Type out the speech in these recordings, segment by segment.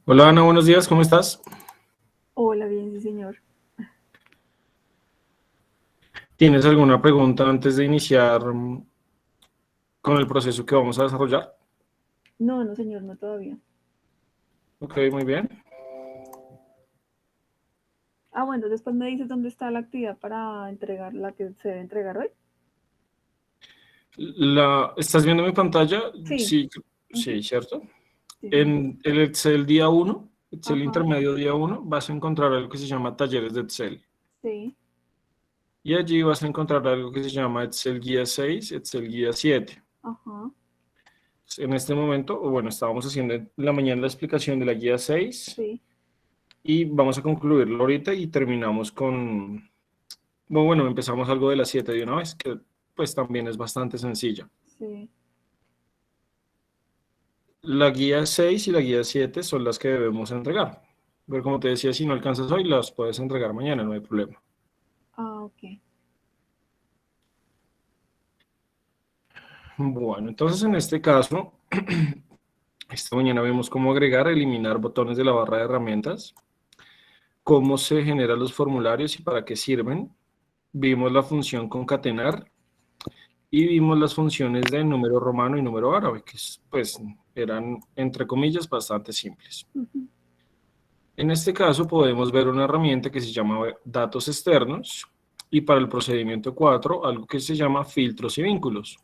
Hola Ana, buenos días, ¿cómo estás? Hola, bien, sí, señor. ¿Tienes alguna pregunta antes de iniciar con el proceso que vamos a desarrollar? No, no, señor, no todavía. Ok, muy bien. Ah, bueno, después me dices dónde está la actividad para entregar, la que se debe entregar hoy. ¿Estás viendo mi pantalla? Sí, Sí, ujú, sí, ¿cierto? sí, señor. En el Excel día uno, Excel Ajá, intermedio día uno, vas a encontrar algo que se llama talleres de Excel. sí, Y allí vas a encontrar algo que se llama Excel guía 6, Excel guía 7. ajá, En este momento, o bueno, estábamos haciendo en la mañana la explicación de la guía 6 sí, y vamos a concluirlo ahorita y terminamos con. Bueno, empezamos algo de las 7 de una vez, que pues también es bastante sencilla. sí. La guía 6 y la guía 7 son las que debemos entregar. Pero como te decía, si no alcanzas hoy, las puedes entregar mañana, no hay problema. Ah, ok. Bueno, entonces en este caso, esta mañana vemos cómo agregar, eliminar botones de la barra de herramientas, cómo se generan los formularios y para qué sirven. Vimos la función concatenar y vimos las funciones de número romano y número árabe, que pues eran, entre comillas, bastante simples. Ujú, En este caso podemos ver una herramienta que se llama datos externos y para el procedimiento 4 algo que se llama filtros y vínculos.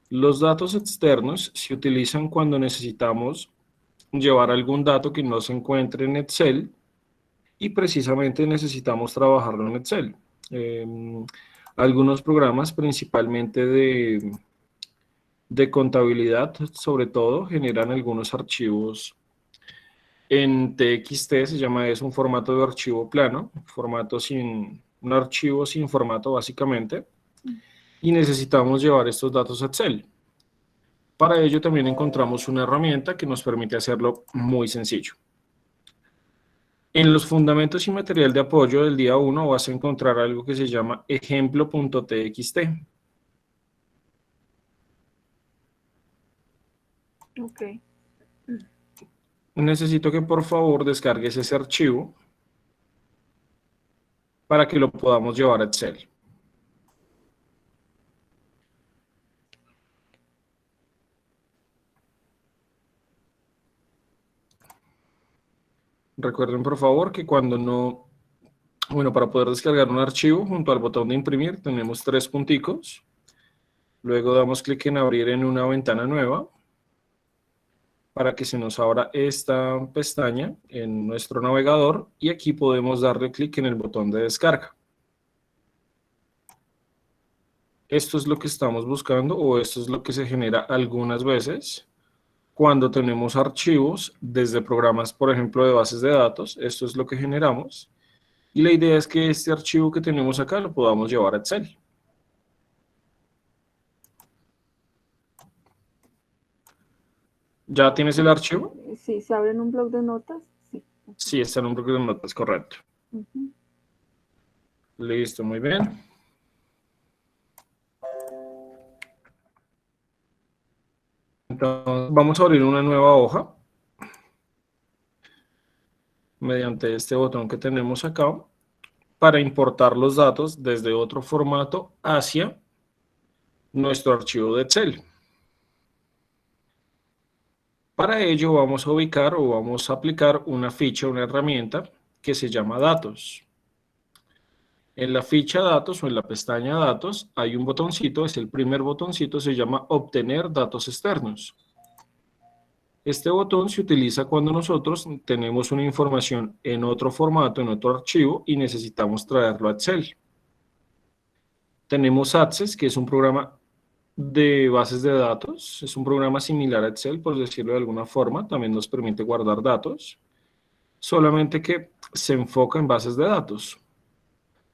Los datos externos se utilizan cuando necesitamos llevar algún dato que no se encuentre en Excel y precisamente necesitamos trabajarlo en Excel. Algunos programas, principalmente de contabilidad, sobre todo, generan algunos archivos en TXT, se llama, es un formato de archivo plano, un archivo sin formato básicamente, y necesitamos llevar estos datos a Excel. Para ello también encontramos una herramienta que nos permite hacerlo muy sencillo. En los fundamentos y material de apoyo del día uno vas a encontrar algo que se llama ejemplo.txt. ok. Necesito que por favor descargues ese archivo para que lo podamos llevar a Excel. Recuerden por favor que cuando no, bueno, para poder descargar un archivo, junto al botón de imprimir tenemos tres punticos. Luego damos clic en abrir en una ventana nueva para que se nos abra esta pestaña en nuestro navegador y aquí podemos darle clic en el botón de descarga. Esto es lo que estamos buscando o esto es lo que se genera algunas veces cuando tenemos archivos desde programas, por ejemplo, de bases de datos. Esto es lo que generamos y la idea es que este archivo que tenemos acá lo podamos llevar a Excel. ¿Ya tienes el Ok. archivo? Sí, se abre en un blog de notas. Sí. Sí, está en un bloque de notas, correcto. Ujú, Listo, muy bien. Entonces, vamos a abrir una nueva hoja mediante este botón que tenemos acá para importar los datos desde otro formato hacia nuestro archivo de Excel. Para ello vamos a ubicar o vamos a aplicar una ficha, una herramienta que se llama datos. En la ficha datos o en la pestaña datos hay un botoncito, es el primer botoncito, se llama obtener datos externos. Este botón se utiliza cuando nosotros tenemos una información en otro formato, en otro archivo y necesitamos traerlo a Excel. Tenemos Access, que es un programa de bases de datos, es un programa similar a Excel, por decirlo de alguna forma, también nos permite guardar datos, solamente que se enfoca en bases de datos.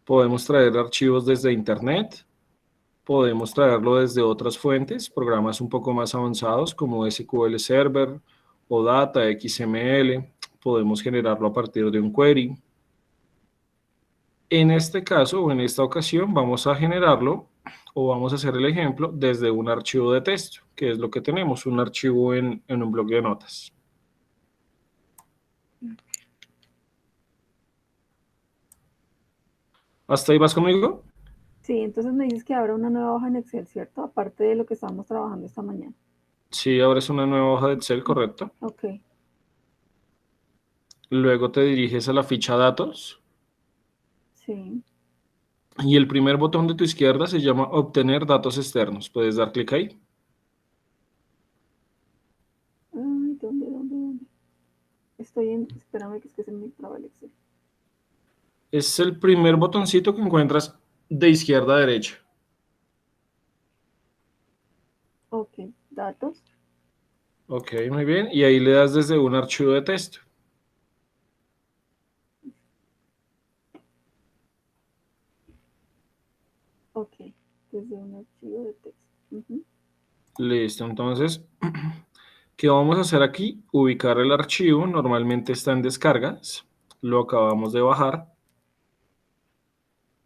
Podemos traer archivos desde Internet, podemos traerlo desde otras fuentes, programas un poco más avanzados como SQL Server o Data, XML, podemos generarlo a partir de un query. En este caso o en esta ocasión vamos a generarlo o vamos a hacer el ejemplo desde un archivo de texto, que es lo que tenemos, un archivo en un bloc de notas. ¿Hasta ahí vas conmigo? Sí, entonces me dices que abra una nueva hoja en Excel, ¿cierto? Aparte de lo que estábamos trabajando esta mañana. Sí, abres una nueva hoja de Excel, correcto. Ok, Luego te diriges a la ficha datos sí. y el primer botón de tu izquierda se llama obtener datos externos. Puedes dar clic ahí. Ay, ¿dónde? Estoy en, espérame que es que se me traba el Excel. Es el primer botoncito que encuentras de izquierda a derecha. Ok, datos. Ok, muy bien. Y ahí le das desde un archivo de texto. Ok, desde un archivo de texto. Ujú. Listo, entonces, ¿qué vamos a hacer aquí? Ubicar el archivo, normalmente está en descargas, lo acabamos de bajar.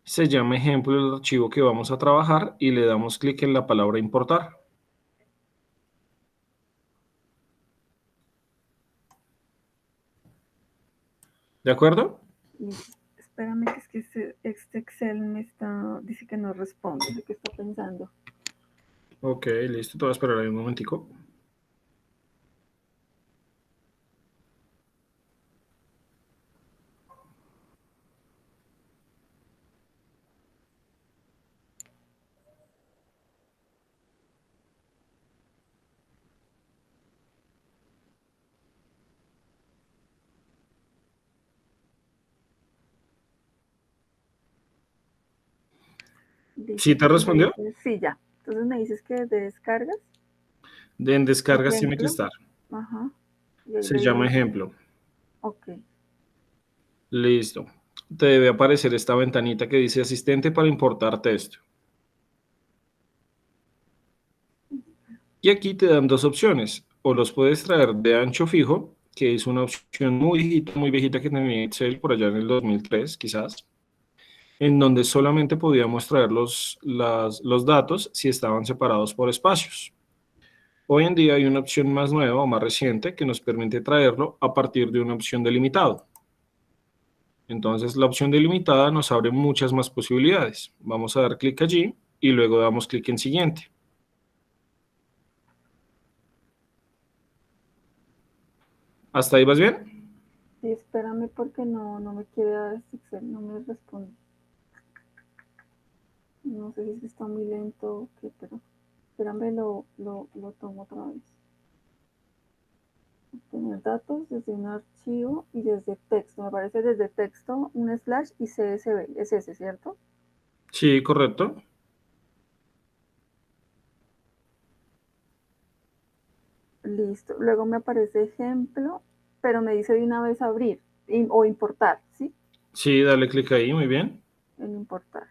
Se llama ejemplo el archivo que vamos a trabajar y le damos clic en la palabra importar. ¿De acuerdo? Listo. Espérame que es que este Excel me está, dice que no responde, sé que está pensando. Ok, listo, te voy a esperar ahí un momentico. Listo, ¿Sí te entonces me respondió? dices, sí, ya. Entonces me dices que de descargas, En descargas tiene que ejemplo, estar. ajá, y ahí Se le llama digo, ejemplo. ok, Listo. Te debe aparecer esta ventanita que dice asistente para importar texto. Y aquí te dan dos opciones. O los puedes traer de ancho fijo, que es una opción muy viejita que tenía Excel por allá en el 2003, quizás, en donde solamente podíamos traer los datos si estaban separados por espacios. Hoy en día hay una opción más nueva o más reciente que nos permite traerlo a partir de una opción delimitado. Entonces, la opción delimitada nos abre muchas más posibilidades. Vamos a dar clic allí y luego damos clic en siguiente. ¿Hasta ahí vas bien? sí, espérame porque no me quiere dar este Excel, no me responde. No sé si es que está muy lento o qué, pero espérame, lo tomo otra vez. Tener datos desde un archivo y desde texto. Me parece desde texto, un slash y CSV. Es ese, ¿cierto? Sí, correcto. Listo. Luego me aparece ejemplo, pero me dice de una vez abrir o importar, ¿sí? Sí, dale clic ahí, muy bien. En importar.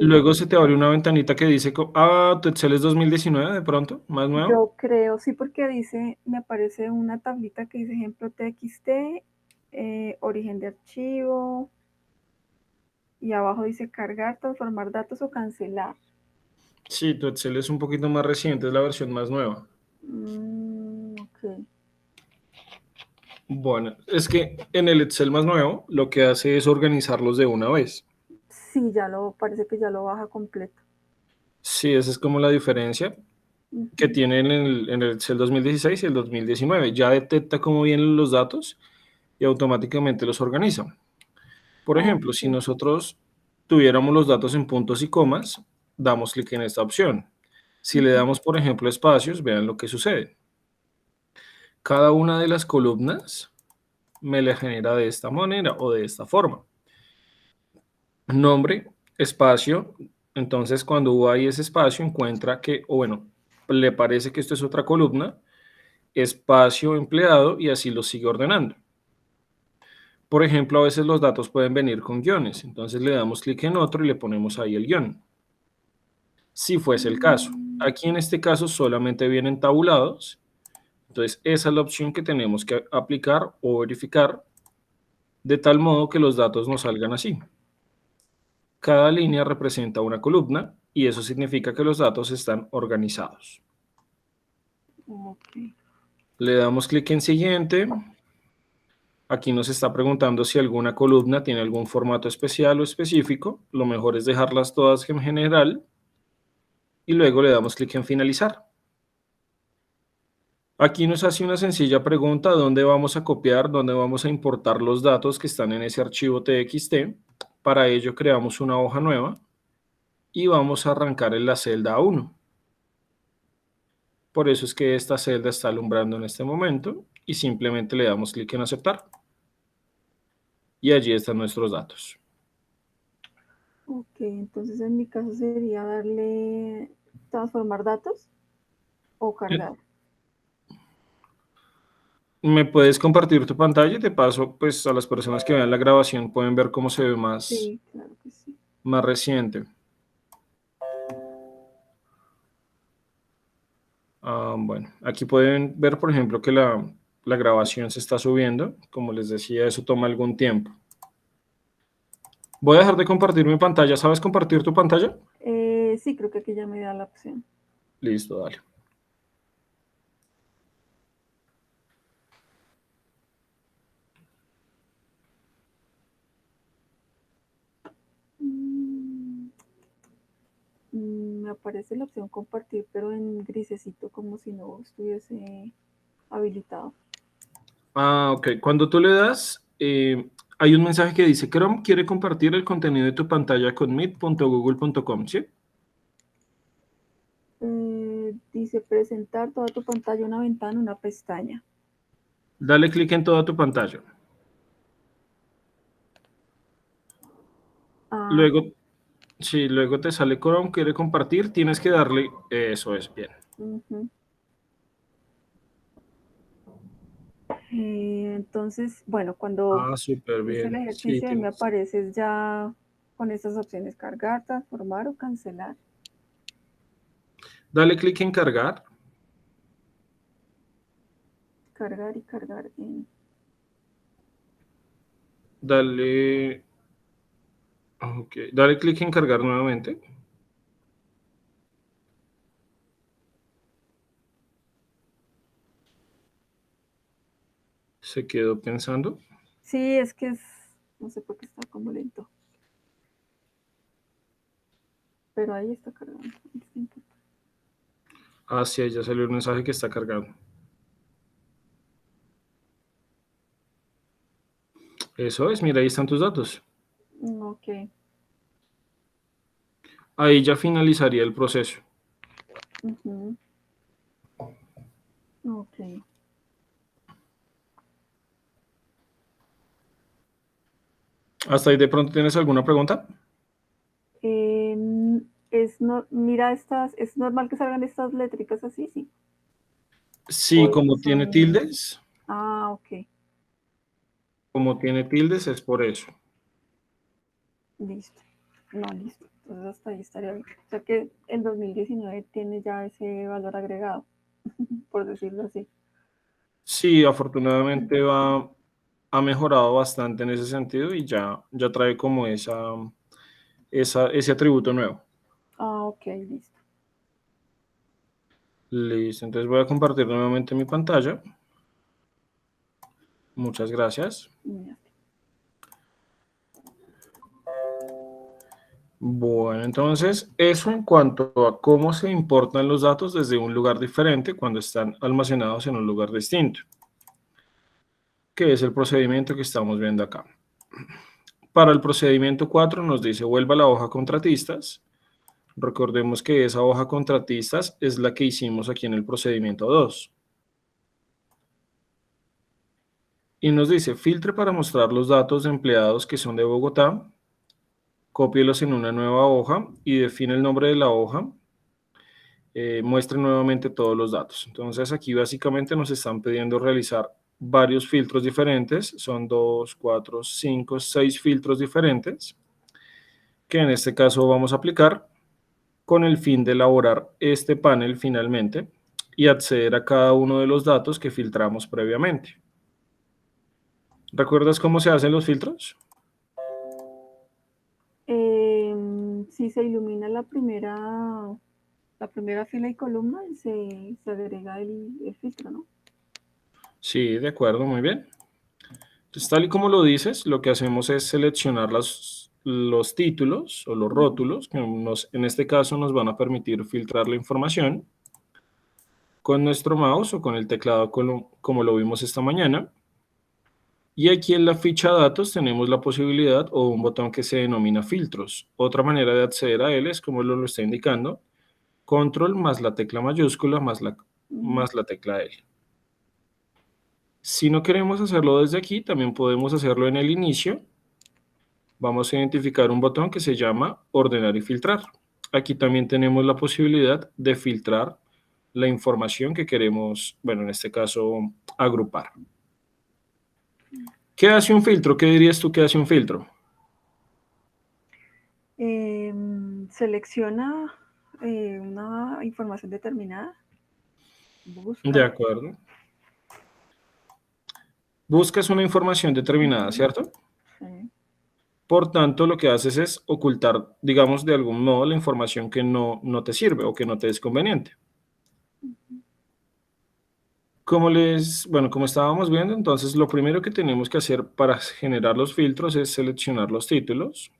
Luego Listo. se te abre una ventanita que dice, tu Excel es 2019 de pronto, más nuevo. Yo creo, sí, porque dice, me aparece una tablita que dice ejemplo TXT, origen de archivo, y abajo dice cargar, transformar datos o cancelar. Sí, tu Excel es un poquito más reciente, es la versión más nueva. Ok. Bueno, es que en el Excel más nuevo lo que hace es organizarlos de una vez. Sí, parece que ya lo baja completo. Sí, esa es como la diferencia que Ujú. tiene en el Excel 2016 y el 2019. Ya detecta cómo vienen los datos y automáticamente los organiza. Por ejemplo, si Ok. nosotros tuviéramos los datos en puntos y comas, damos clic en esta opción. Si le Ujú. damos, por ejemplo, espacios, vean lo que sucede. Cada una de las columnas me la genera de esta manera o de esta forma. Nombre, espacio. Entonces, cuando hay ese espacio, encuentra que, o bueno, le parece que esto es otra columna, espacio empleado y así lo sigue ordenando. Por ejemplo, a veces los datos pueden venir con guiones, entonces le damos clic en otro y le ponemos ahí el guión, si fuese el caso. Aquí en este caso solamente vienen tabulados, entonces esa es la opción que tenemos que aplicar o verificar de tal modo que los datos nos salgan así. Cada línea representa una columna y eso significa que los datos están organizados. Ok. Le damos clic en siguiente. Aquí nos está preguntando si alguna columna tiene algún formato especial o específico. Lo mejor es dejarlas todas en general y luego le damos clic en finalizar. Aquí nos hace una sencilla pregunta: ¿dónde vamos a copiar, dónde vamos a importar los datos que están en ese archivo TXT? Para ello creamos una hoja nueva y vamos a arrancar en la celda A1. Por eso es que esta celda está alumbrando en este momento y simplemente le damos clic en aceptar. Y allí están nuestros datos. Ok, entonces en mi caso sería darle transformar datos o cargar. ¿Me puedes compartir tu pantalla? Y de paso, pues a las personas que vean la grabación pueden ver cómo se ve Sí, claro que sí. más reciente. Bueno, aquí pueden ver, por ejemplo, que la grabación se está subiendo. Como les decía, eso toma algún tiempo. Voy a dejar de compartir mi pantalla. ¿Sabes compartir tu pantalla? Sí, creo que aquí ya me da la opción. Listo, dale. Mm, Me aparece la opción compartir, pero en grisecito, como si no estuviese habilitado. Ok. Cuando tú le das, hay un mensaje que dice: Chrome quiere compartir el contenido de tu pantalla con meet.google.com, ¿sí? Dice presentar toda tu pantalla, una ventana, una pestaña. Dale clic en toda tu pantalla. Ah, Luego, si luego te sale Chrome quiere compartir, tienes que darle, eso es, bien. ujú. Entonces, bueno, cuando Súper hice el bien. Sí, ejercicio, ahí me tienes. apareces ya con estas opciones: cargar, transformar o cancelar. Dale clic en cargar. Cargar y cargar en... Dale, ok, dale clic en cargar nuevamente. Se quedó pensando. Sí, es que es, no sé por qué está como lento, pero ahí está cargando. Sí, ahí ya salió el mensaje que está cargando. Eso es, mira, ahí están tus datos. Ok, Ahí ya finalizaría el proceso. ujú, ok. ¿Hasta ahí de pronto tienes alguna pregunta? Mira estas, ¿es normal que salgan estas letricas así? Sí. O Sí, estos como tiene son... tildes, Ah, ok, es por eso. listo. No, listo. Entonces hasta ahí estaría bien. O sea que el 2019 tiene ya ese valor agregado, por decirlo así. Sí, afortunadamente ha mejorado bastante en ese sentido y ya trae como ese atributo nuevo. Ah, ok, listo. Listo, entonces voy a compartir nuevamente mi pantalla. Muchas gracias. Mira. Bueno, entonces eso en cuanto a cómo se importan los datos desde un lugar diferente cuando están almacenados en un lugar distinto, que es el procedimiento que estamos viendo acá. Para el procedimiento 4 nos dice: vuelva a la hoja contratistas. Recordemos que esa hoja contratistas es la que hicimos aquí en el procedimiento 2. Y nos dice: filtre para mostrar los datos de empleados que son de Bogotá, cópielos en una nueva hoja y define el nombre de la hoja. Muestre nuevamente todos los datos. Entonces aquí básicamente nos están pidiendo realizar varios filtros diferentes. Son 2, 4, 5, 6 filtros diferentes que en este caso vamos a aplicar con el fin de elaborar este panel finalmente y acceder a cada uno de los datos que filtramos previamente. ¿Recuerdas cómo se hacen los filtros? Si se ilumina la primera fila y columna, se agrega el filtro, ¿no? Sí, de acuerdo, muy bien. Entonces, tal y como lo dices, lo que hacemos es seleccionar los títulos o los rótulos, que en este caso nos van a permitir filtrar la información con nuestro mouse o con el teclado como lo vimos esta mañana. Y aquí en la ficha datos tenemos la posibilidad o un botón que se denomina filtros. Otra manera de acceder a él es como lo está indicando, control más la tecla mayúscula más la tecla L. Si no queremos hacerlo desde aquí, también podemos hacerlo en el inicio. Vamos a identificar un botón que se llama ordenar y filtrar. Aquí también tenemos la posibilidad de filtrar la información que queremos, bueno, en este caso, agrupar. ¿Qué hace un filtro? ¿Qué dirías tú que hace un filtro? Selecciona una información determinada, De busca. acuerdo. Buscas una información determinada, ¿cierto? Sí. Por tanto, lo que haces es ocultar, digamos, de algún modo la información que no te sirve o que no te es conveniente. Como estábamos viendo, entonces lo primero que tenemos que hacer para generar los filtros es seleccionar los títulos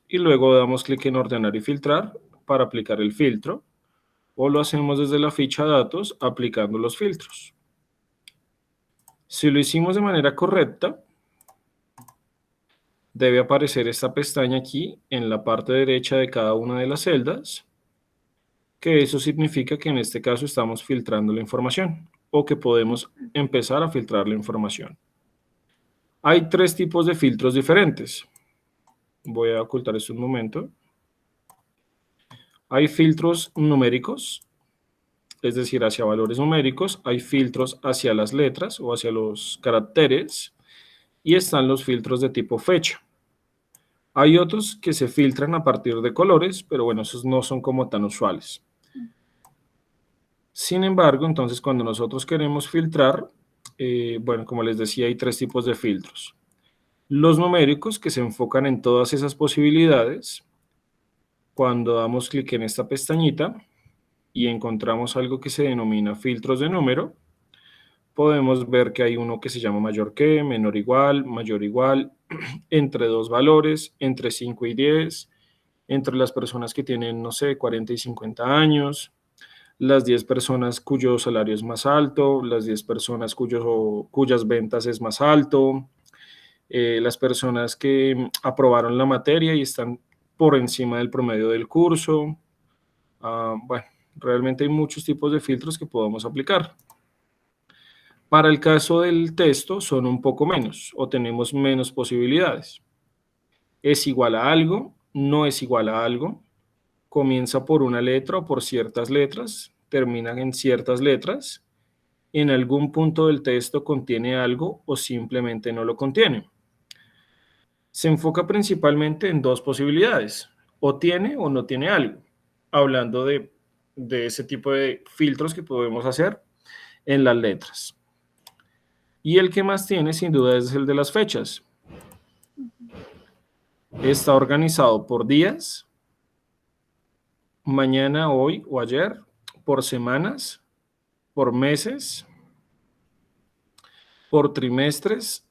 y luego damos clic en ordenar y filtrar para aplicar el filtro, o lo hacemos desde la ficha datos aplicando los filtros. Si lo hicimos de manera correcta, debe aparecer esta pestaña aquí en la parte derecha de cada una de las celdas, que eso significa que en este caso estamos filtrando la información o que podemos empezar a filtrar la información. Hay tres tipos de filtros diferentes. Voy a ocultar esto un momento. Hay filtros numéricos, es decir, hacia valores numéricos. Hay filtros hacia las letras o hacia los caracteres. Y están los filtros de tipo fecha. Hay otros que se filtran a partir de colores, pero bueno, esos no son como tan usuales. Sin embargo, entonces cuando nosotros queremos filtrar, bueno, como les decía, hay tres tipos de filtros. Los numéricos, que se enfocan en todas esas posibilidades. Cuando damos clic en esta pestañita y encontramos algo que se denomina filtros de número, podemos ver que hay uno que se llama mayor que, menor mayor igual, entre dos valores, entre 5 y 10, entre las personas que tienen, no sé, 40 y 50 años, las 10 personas cuyo salario es más alto, las 10 personas cuyas ventas es más alto, las personas que aprobaron la materia y están por encima del promedio del curso. Bueno, realmente hay muchos tipos de filtros que podemos aplicar. Para el caso del texto son un poco menos o tenemos menos posibilidades. Es igual a algo, no es igual a algo, comienza por una letra o por ciertas letras, termina en ciertas letras, en algún punto del texto contiene algo o simplemente no lo contiene. Se enfoca principalmente en dos posibilidades, o tiene o no tiene algo, hablando de ese tipo de filtros que podemos hacer en las letras. Y el que más tiene, sin duda, es el de las fechas. Está organizado por días, mañana, hoy o ayer, por semanas, por meses, por trimestres,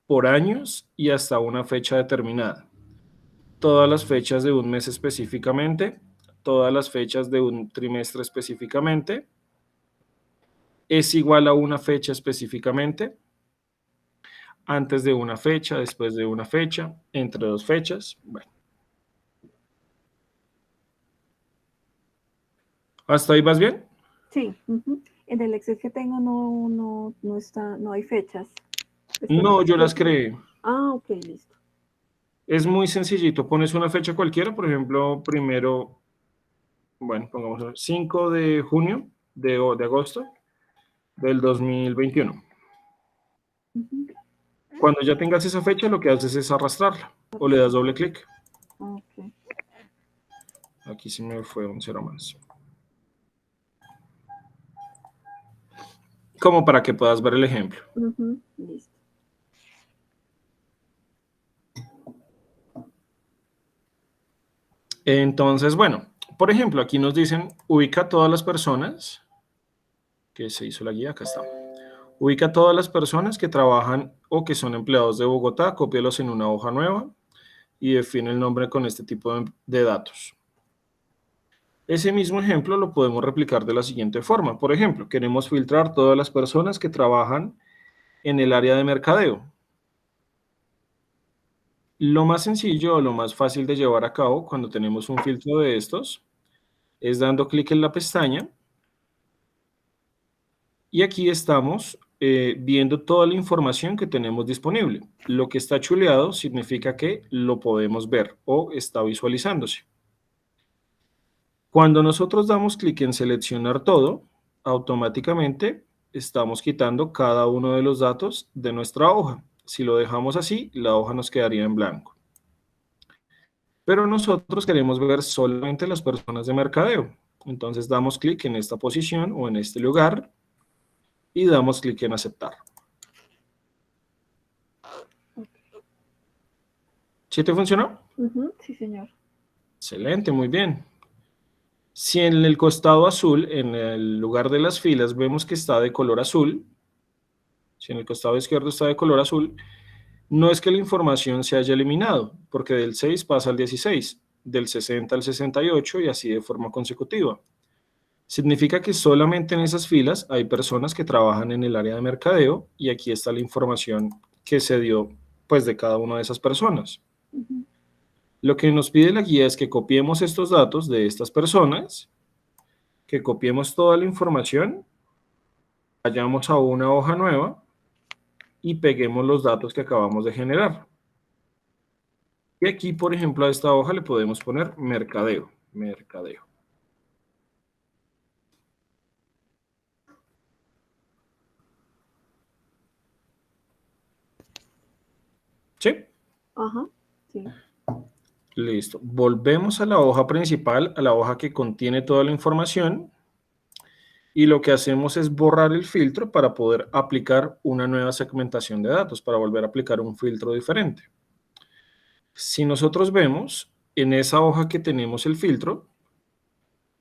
por años y hasta una fecha determinada. Todas las fechas de un mes específicamente, todas las fechas de un trimestre específicamente, es igual a una fecha específicamente, antes de una fecha, después de una fecha, entre dos fechas. Bueno, ¿hasta ahí vas bien? Sí. En el Excel que tengo no está, no hay fechas. Esto No, yo las es- creé. Ok, listo. Es muy sencillito. Pones una fecha cualquiera, por ejemplo, primero, bueno, pongamos 5 de junio de agosto del 2021. Ujú. Cuando ya tengas esa fecha, lo que haces es arrastrarla o le das doble clic. Ok. Aquí sí me fue un cero más. Como para que puedas ver el ejemplo. Listo. Entonces, bueno, por ejemplo, aquí nos dicen, ubica todas las personas, que se hizo la guía, acá está. Ubica todas las personas que trabajan o que son empleados de Bogotá, cópialos en una hoja nueva y define el nombre con este tipo de datos. Ese mismo ejemplo lo podemos replicar de la siguiente forma. Por ejemplo, queremos filtrar todas las personas que trabajan en el área de mercadeo. Lo más sencillo o lo más fácil de llevar a cabo cuando tenemos un filtro de estos es dando clic en la pestaña y aquí estamos viendo toda la información que tenemos disponible. Lo que está chuleado significa que lo podemos ver o está visualizándose. Cuando nosotros damos clic en seleccionar todo, automáticamente estamos quitando cada uno de los datos de nuestra hoja. Si lo dejamos así, la hoja nos quedaría en blanco. Pero nosotros queremos ver solamente las personas de mercadeo. Entonces damos clic en esta posición o en este lugar y damos clic en aceptar. ¿Sí te funcionó? Sí, señor. Excelente, muy bien. Si en el costado azul, en el lugar de las filas, vemos que está de color azul, si en el costado izquierdo está de color azul, no es que la información se haya eliminado, porque del 6 pasa al 16, del 60 al 68 y así de forma consecutiva. Significa que solamente en esas filas hay personas que trabajan en el área de mercadeo y aquí está la información que se dio pues de cada una de esas personas. Lo que nos pide la guía es que copiemos estos datos de estas personas, que copiemos toda la información, vayamos a una hoja nueva y peguemos los datos que acabamos de generar. Y aquí, por ejemplo, a esta hoja le podemos poner mercadeo, mercadeo. ¿Sí? Ajá, sí. Listo. Volvemos a la hoja principal, a la hoja que contiene toda la información. Y lo que hacemos es borrar el filtro para poder aplicar una nueva segmentación de datos, para volver a aplicar un filtro diferente. Si nosotros vemos en esa hoja que tenemos el filtro,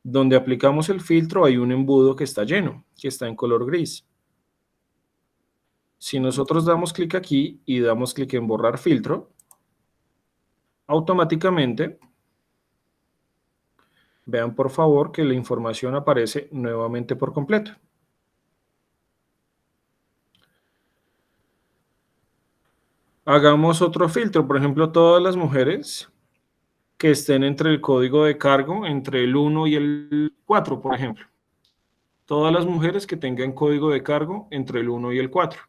donde aplicamos el filtro hay un embudo que está lleno, que está en color gris. Si nosotros damos clic aquí y damos clic en borrar filtro, automáticamente, vean por favor que la información aparece nuevamente por completo. Hagamos otro filtro, por ejemplo, todas las mujeres que estén entre el código de cargo, entre el 1 y el 4, por ejemplo. Todas las mujeres que tengan código de cargo entre el 1 y el 4.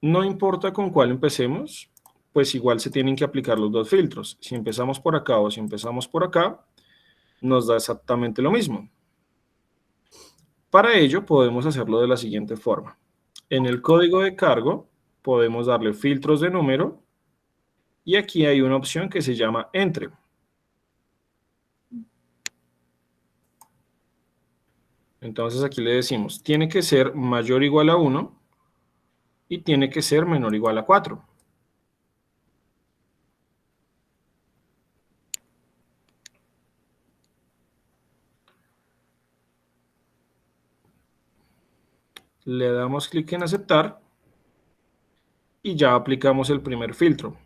No importa con cuál empecemos, pues igual se tienen que aplicar los dos filtros. Si empezamos por acá o si empezamos por acá, nos da exactamente lo mismo. Para ello podemos hacerlo de la siguiente forma. En el código de cargo podemos darle filtros de número y aquí hay una opción que se llama Entre. Entonces aquí le decimos, tiene que ser mayor o igual a 1 y tiene que ser menor o igual a 4. Le damos clic en aceptar y ya aplicamos el primer filtro.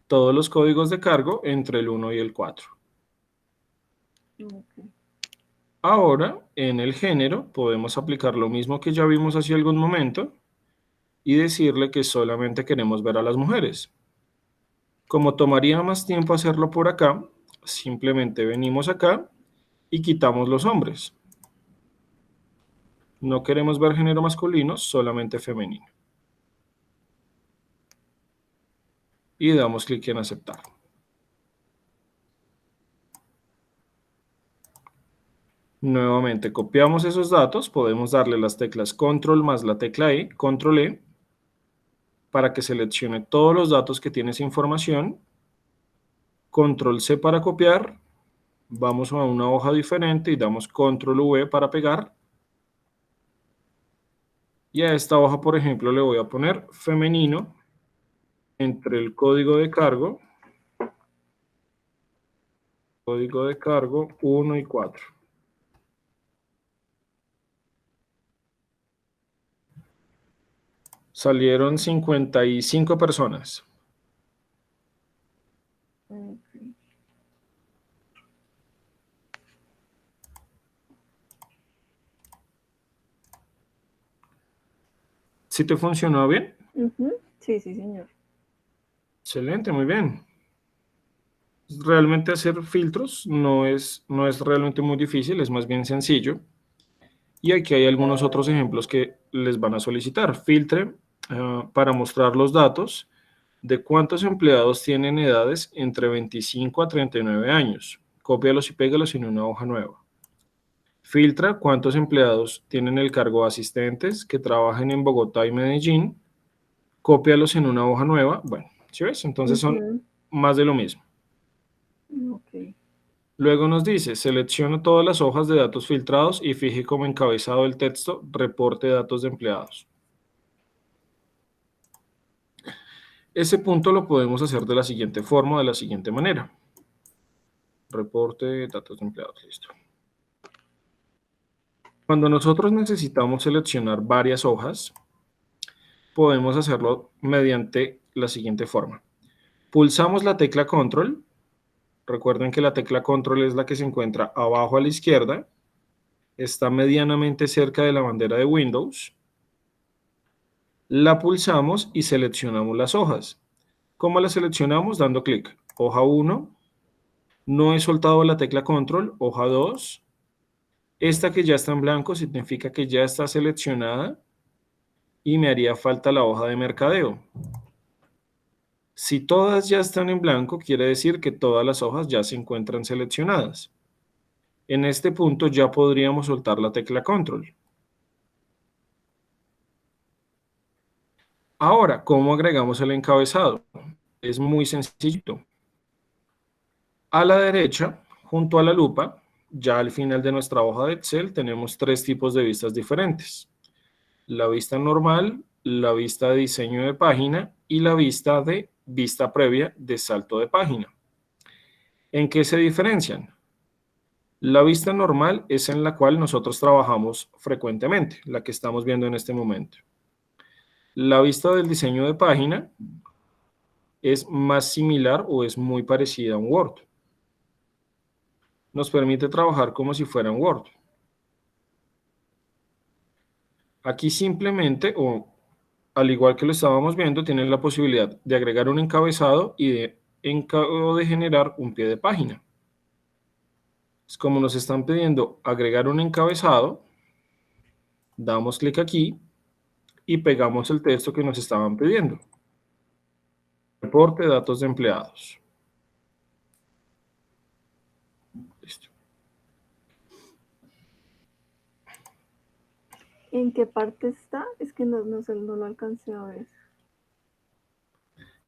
Todos los códigos de cargo entre el 1 y el 4. Okay. Ahora, en el género, podemos aplicar lo mismo que ya vimos hace algún momento y decirle que solamente queremos ver a las mujeres. Como tomaría más tiempo hacerlo por acá, simplemente venimos acá y quitamos los hombres. No queremos ver género masculino, solamente femenino. Y damos clic en aceptar. Nuevamente copiamos esos datos, podemos darle las teclas control más la tecla E, control E, para que seleccione todos los datos que tiene esa información, control C para copiar, vamos a una hoja diferente y damos control V para pegar, y a esta hoja, por ejemplo, le voy a poner femenino entre el código de cargo 1 y 4. Salieron 55 personas. Ok. ¿Sí te funcionó bien? Ujú. Sí, sí, señor. Excelente, muy bien. Realmente hacer filtros no es realmente muy difícil, es más bien sencillo. Y aquí hay algunos otros ejemplos que les van a solicitar. Filtre para mostrar los datos de cuántos empleados tienen edades entre 25 a 39 años. Cópialos y pégalos en una hoja nueva. Filtra cuántos empleados tienen el cargo de asistentes que trabajan en Bogotá y Medellín. Cópialos en una hoja nueva. Bueno, ¿sí ves? Entonces son Ujú. más de lo mismo. Ok. Luego nos dice, selecciona todas las hojas de datos filtrados y fije como encabezado el texto reporte de datos de empleados. Ese punto lo podemos hacer de la siguiente forma, de la siguiente manera. Reporte de datos de empleados, listo. Cuando nosotros necesitamos seleccionar varias hojas, podemos hacerlo mediante la siguiente forma. Pulsamos la tecla Control. Recuerden que la tecla Control es la que se encuentra abajo a la izquierda. Está medianamente cerca de la bandera de Windows. La pulsamos y seleccionamos las hojas. ¿Cómo las seleccionamos? Dando clic. Hoja 1. No he soltado la tecla Control. Hoja 2. Esta que ya está en blanco significa que ya está seleccionada y me haría falta la hoja de mercadeo. Si todas ya están en blanco, quiere decir que todas las hojas ya se encuentran seleccionadas. En este punto ya podríamos soltar la tecla Control. Ahora, ¿cómo agregamos el encabezado? Es muy sencillo. A la derecha, junto a la lupa, ya al final de nuestra hoja de Excel, tenemos tres tipos de vistas diferentes. La vista normal, la vista de diseño de página y la vista de vista previa de salto de página. ¿En qué se diferencian? La vista normal es en la cual nosotros trabajamos frecuentemente, la que estamos viendo en este momento. La vista del diseño de página es más similar o es muy parecida a un Word. Nos permite trabajar como si fuera un Word. Aquí simplemente, o al igual que lo estábamos viendo, tienen la posibilidad de agregar un encabezado y de generar un pie de página. Es como nos están pidiendo agregar un encabezado, damos clic aquí y pegamos el texto que nos estaban pidiendo. Reporte de datos de empleados. Listo. ¿En qué parte está? Es que no lo alcancé a ver.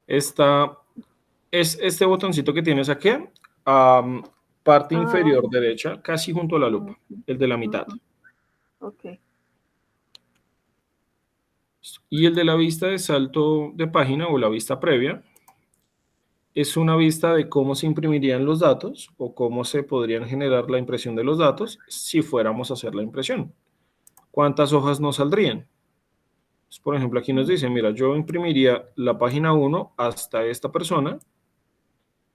Es este botoncito que tienes aquí, am, parte Ah, inferior abajo. derecha, casi junto a la lupa, Ok. el de la mitad. Ajá. Ok. Y el de la vista de salto de página o la vista previa es una vista de cómo se imprimirían los datos o cómo se podrían generar la impresión de los datos si fuéramos a hacer la impresión. ¿Cuántas hojas nos saldrían? Pues, por ejemplo, aquí nos dice, mira, yo imprimiría la página 1 hasta esta persona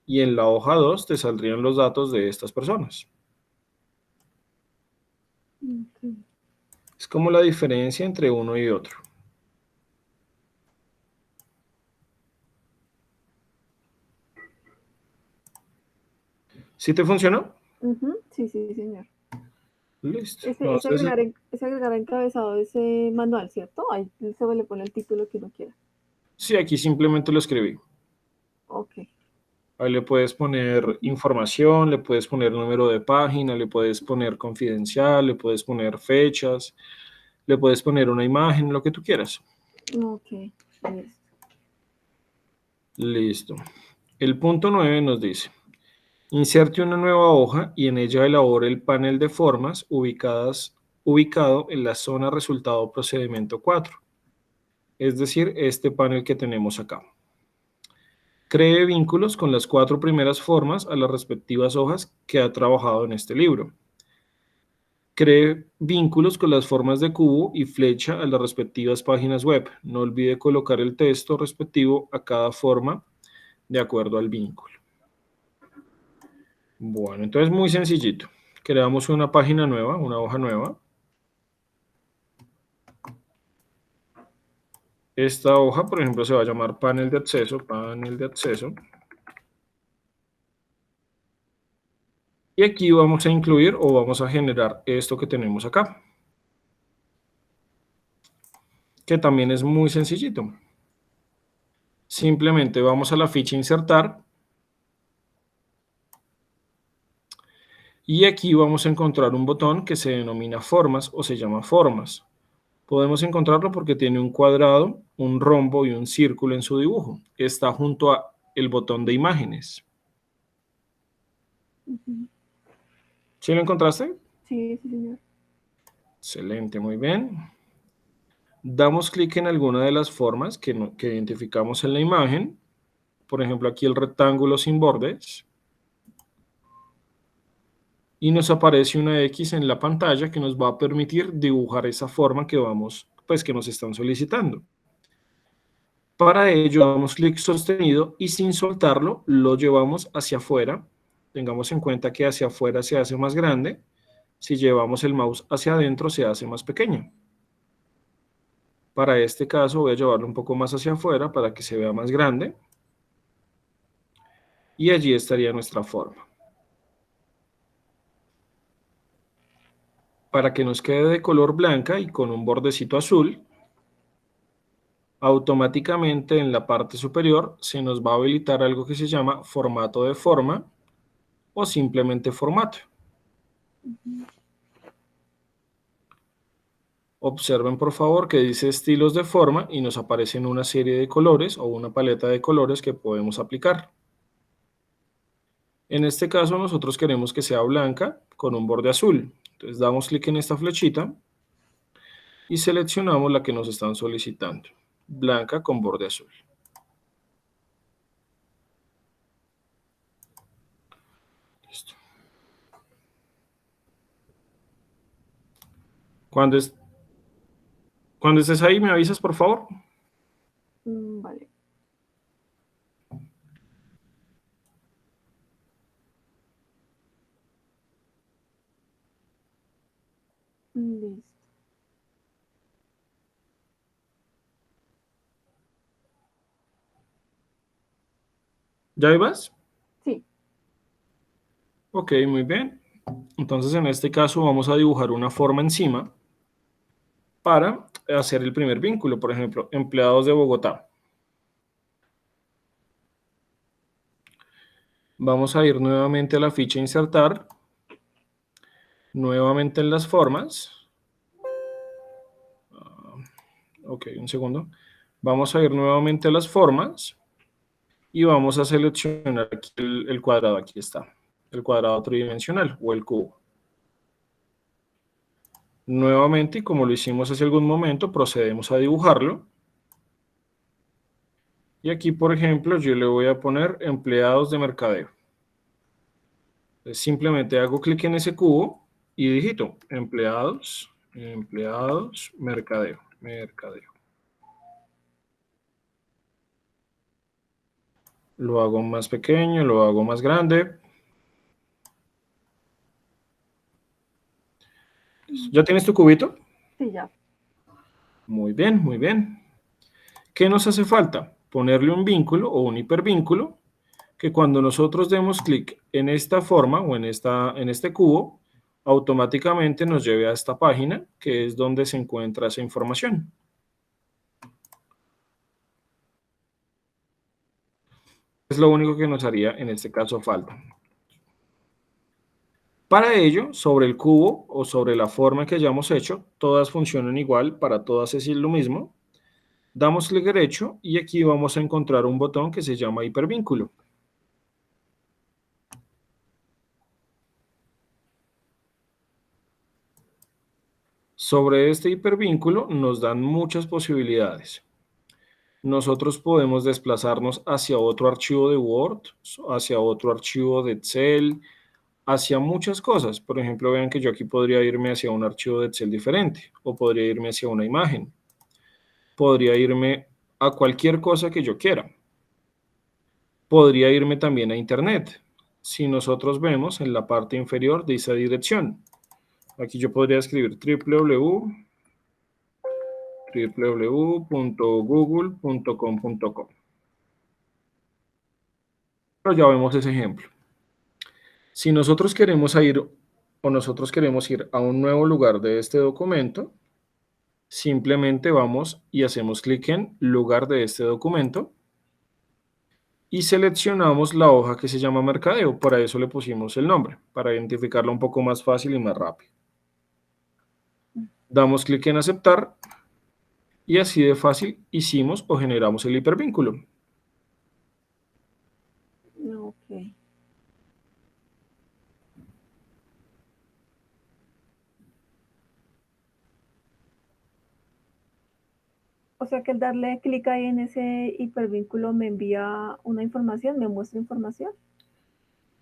y en la hoja 2 te saldrían los datos de estas personas. Ok. Es como la diferencia entre uno y otro. ¿Sí te funcionó? Ujú. Sí, sí, señor. Listo. Ese Entonces, agregar, ese agregar encabezado, ese manual, ¿cierto? Ahí se le pone el título que uno quiera. sí, aquí simplemente lo escribí. Ok. Ahí le puedes poner información, le puedes poner número de página, le puedes poner confidencial, le puedes poner fechas, le puedes poner una imagen, lo que tú quieras. Ok. Listo. Listo. El punto 9 nos dice, inserte una nueva hoja y en ella elabore el panel de formas ubicado en la zona resultado procedimiento 4, es decir, este panel que tenemos acá. Cree vínculos con las 4 primeras formas a las respectivas hojas que ha trabajado en este libro. Cree vínculos con las formas de cubo y flecha a las respectivas páginas web. No olvide colocar el texto respectivo a cada forma de acuerdo al vínculo. Bueno, entonces muy sencillito. Creamos una página nueva, una hoja nueva. Esta hoja, por ejemplo, se va a llamar panel de acceso, panel de acceso. Y aquí vamos a incluir o vamos a generar esto que tenemos acá, que también es muy sencillito. Simplemente vamos a la ficha insertar y aquí vamos a encontrar un botón que se denomina formas o se llama formas. Podemos encontrarlo porque tiene un cuadrado, un rombo y un círculo en su dibujo. Está junto a el botón de imágenes. ¿Sí lo encontraste? Sí, sí, señor. Excelente, muy bien. Damos clic en alguna de las formas que identificamos en la imagen. Por ejemplo, aquí el rectángulo sin bordes. Y nos aparece una X en la pantalla que nos va a permitir dibujar esa forma que que nos están solicitando. Para ello damos clic sostenido y sin soltarlo lo llevamos hacia afuera. Tengamos en cuenta que hacia afuera se hace más grande. Si llevamos el mouse hacia adentro se hace más pequeño. Para este caso voy a llevarlo un poco más hacia afuera para que se vea más grande. Y allí estaría nuestra forma. Para que nos quede de color blanca y con un bordecito azul, automáticamente en la parte superior se nos va a habilitar algo que se llama formato de forma o simplemente formato. Observen por favor que dice estilos de forma y nos aparecen una serie de colores o una paleta de colores que podemos aplicar. En este caso nosotros queremos que sea blanca con un borde azul. Entonces damos clic en esta flechita y seleccionamos la que nos están solicitando. Blanca con borde azul. Listo. Cuando estés ahí me avisas por favor. Vale. Listo. ¿Ya ibas? Sí. Ok, muy bien. Entonces en este caso vamos a dibujar una forma encima para hacer el primer vínculo. Por ejemplo, empleados de Bogotá. Vamos a ir nuevamente a la ficha insertar. Nuevamente en las formas. Ok, un segundo. Vamos a ir nuevamente a las formas y vamos a seleccionar aquí el cuadrado. Aquí está. El cuadrado tridimensional o el cubo. Nuevamente, y como lo hicimos hace algún momento, procedemos a dibujarlo. Y aquí, por ejemplo, yo le voy a poner empleados de mercadeo. Entonces, simplemente hago clic en ese cubo y digito empleados, mercadeo, mercadeo. Lo hago más pequeño, lo hago más grande. ¿Ya tienes tu cubito? Sí, ya. Muy bien, muy bien. ¿Qué nos hace falta? Ponerle un vínculo o un hipervínculo que cuando nosotros demos clic en esta forma o en este cubo, automáticamente nos lleve a esta página que es donde se encuentra esa información. Es lo único que nos haría en este caso falta. Para ello, sobre el cubo o sobre la forma que hayamos hecho, todas funcionan igual, para todas es lo mismo. Damos clic derecho y aquí vamos a encontrar un botón que se llama hipervínculo. Sobre este hipervínculo nos dan muchas posibilidades. Nosotros podemos desplazarnos hacia otro archivo de Word, hacia otro archivo de Excel, hacia muchas cosas. Por ejemplo, vean que yo aquí podría irme hacia un archivo de Excel diferente, o podría irme hacia una imagen, podría irme a cualquier cosa que yo quiera. Podría irme también a Internet. Si nosotros vemos en la parte inferior de esa dirección, aquí yo podría escribir www.google.com.co. Pero ya vemos ese ejemplo. Si nosotros queremos ir o nosotros queremos ir a un nuevo lugar de este documento, simplemente vamos y hacemos clic en lugar de este documento y seleccionamos la hoja que se llama mercadeo. Para eso le pusimos el nombre, para identificarlo un poco más fácil y más rápido. Damos clic en aceptar y así de fácil hicimos o generamos el hipervínculo. Ok. O sea que al darle clic ahí en ese hipervínculo me envía una información, me muestra información.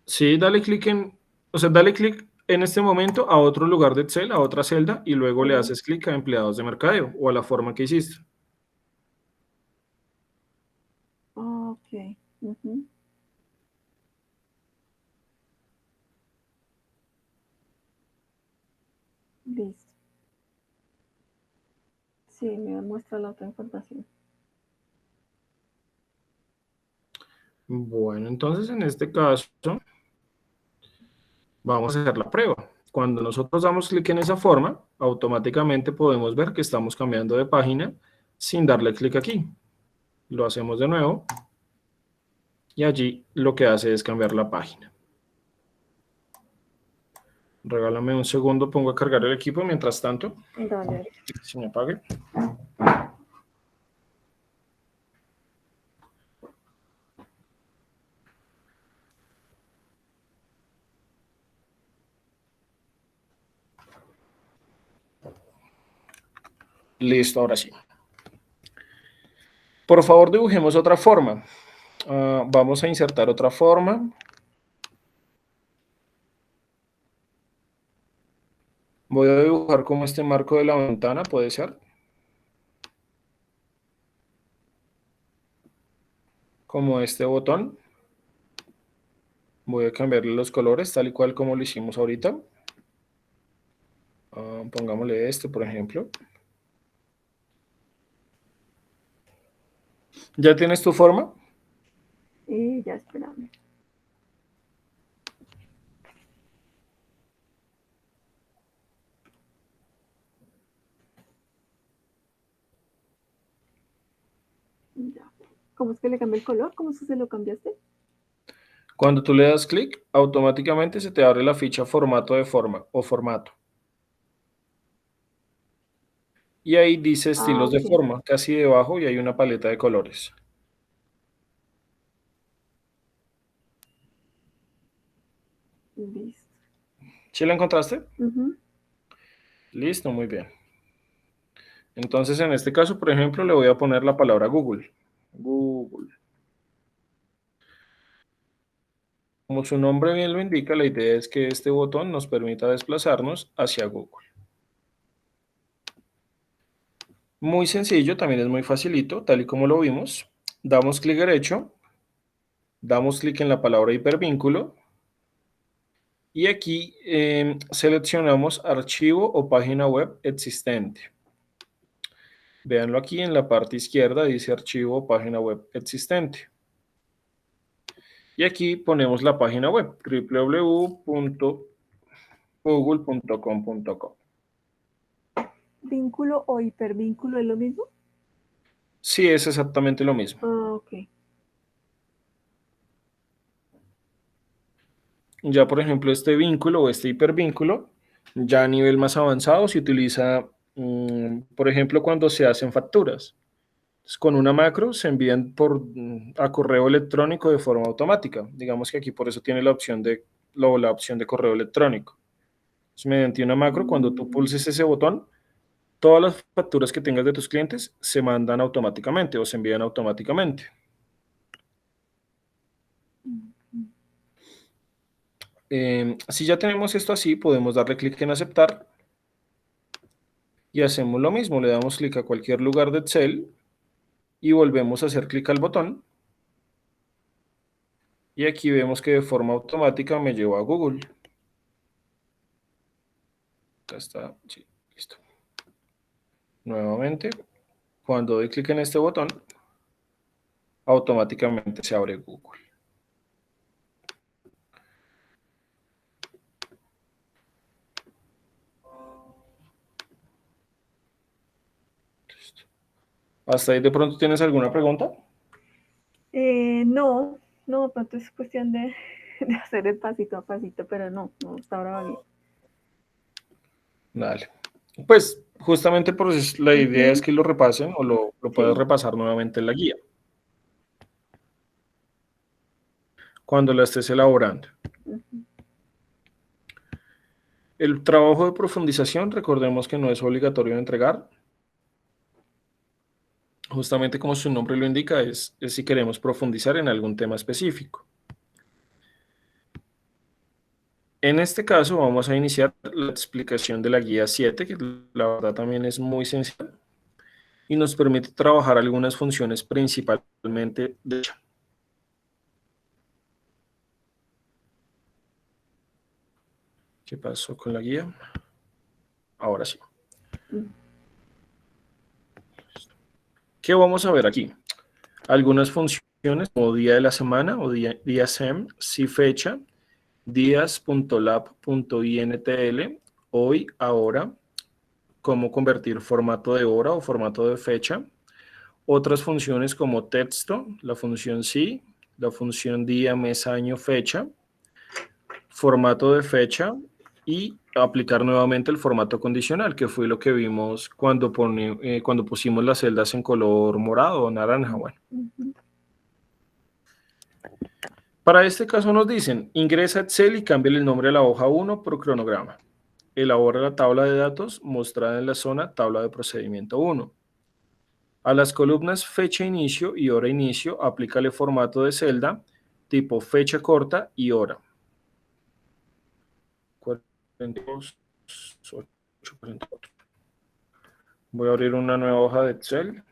Sí, dale clic dale clic en este momento a otro lugar de Excel, a otra celda, y luego le Sí. haces clic a empleados de mercadeo o a la forma que hiciste. Ok. Ujú. Listo. Sí, me muestra la otra información. Bueno, entonces en este caso vamos a hacer la prueba. Cuando nosotros damos clic en esa forma, automáticamente podemos ver que estamos cambiando de página sin darle clic aquí. Lo hacemos de nuevo y allí lo que hace es cambiar la página. Regálame un segundo, pongo a cargar el equipo mientras tanto. Dale. Si me apague. Listo, ahora sí. Por favor, dibujemos otra forma. Vamos a insertar otra forma. Voy a dibujar como este marco de la ventana, puede ser. Como este botón. Voy a cambiarle los colores, tal y cual como lo hicimos ahorita. Pongámosle este, por ejemplo. ¿Ya tienes tu forma? Y ya espérame. Ya. ¿Cómo es que le cambié el color? ¿Cómo es que se lo cambiaste? Cuando tú le das clic, automáticamente se te abre la ficha formato de forma o formato. Y ahí dice Ah, estilos de ok. forma, casi debajo, y hay una paleta de colores. Listo. ¿Sí la encontraste? Ujú. Listo, muy bien. Entonces, en este caso, por ejemplo, le voy a poner la palabra Google. Google. Como su nombre bien lo indica, la idea es que este botón nos permita desplazarnos hacia Google. Muy sencillo, también es muy facilito, tal y como lo vimos. Damos clic derecho, damos clic en la palabra hipervínculo y aquí seleccionamos archivo o página web existente. Véanlo aquí en la parte izquierda, dice archivo o página web existente. Y aquí ponemos la página web, www.google.com.co. ¿Vínculo o hipervínculo es lo mismo? Sí, es exactamente lo mismo. Ah, ok. Ya, por ejemplo, este vínculo o este hipervínculo, ya a nivel más avanzado se utiliza, por ejemplo, cuando se hacen facturas. Entonces, con una macro se envían a correo electrónico de forma automática. Digamos que aquí por eso tiene la opción de correo electrónico. Entonces, mediante una macro, cuando tú Mm, pulses ese botón, todas las facturas que tengas de tus clientes se mandan automáticamente o se envían automáticamente. Si ya tenemos esto así, podemos darle clic en aceptar y hacemos lo mismo. Le damos clic a cualquier lugar de Excel y volvemos a hacer clic al botón. Y aquí vemos que de forma automática me llevó a Google. Ya está, sí, listo. Nuevamente, cuando doy clic en este botón, automáticamente se abre Google. Listo. ¿Hasta ahí de pronto tienes alguna pregunta? No, no, de pronto es cuestión de hacer el pasito a pasito, pero no, hasta ahora va bien. Dale. Pues justamente por eso la idea es que lo repasen o lo puedas Sí. repasar nuevamente en la guía cuando la estés elaborando. El trabajo de profundización, recordemos que no es obligatorio de entregar. Justamente como su nombre lo indica, es si queremos profundizar en algún tema específico. En este caso vamos a iniciar la explicación de la guía 7, que la verdad también es muy sencilla y nos permite trabajar algunas funciones principalmente de hecho. ¿Qué pasó con la guía? Ahora sí. ¿Qué vamos a ver aquí? Algunas funciones como día de la semana o día SEM, si fecha, días.lab.intl, hoy, ahora, cómo convertir formato de hora o formato de fecha. Otras funciones como texto, la función sí, la función día, mes, año, fecha, formato de fecha y aplicar nuevamente el formato condicional, que fue lo que vimos cuando pusimos las celdas en color morado o naranja. Bueno. Para este caso nos dicen, ingresa a Excel y cámbiale el nombre a la hoja 1 por cronograma. Elabora la tabla de datos mostrada en la zona tabla de procedimiento 1. A las columnas fecha inicio y hora inicio, aplícale formato de celda tipo fecha corta y hora. 42, 8, 44. Voy a abrir una nueva hoja de Excel.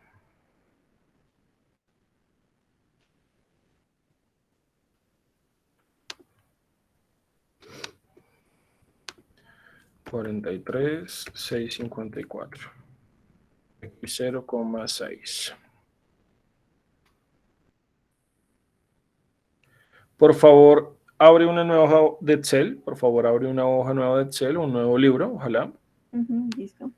Cuarenta y tres, 654. 0,6. Por favor, abre una nueva hoja de Excel. Por favor, abre una hoja nueva de Excel, un nuevo libro, ojalá. Listo.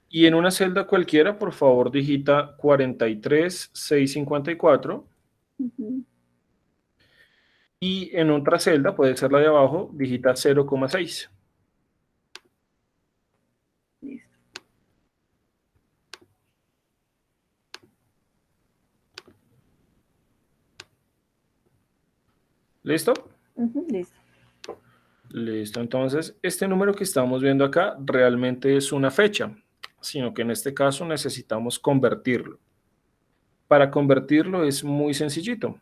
Y en una celda cualquiera, por favor, digita 43,654. Y en otra celda, puede ser la de abajo, digita 0,6. Listo. ¿Listo? Listo. Listo. Entonces, este número que estamos viendo acá realmente es una fecha, sino que en este caso necesitamos convertirlo. Para convertirlo es muy sencillito.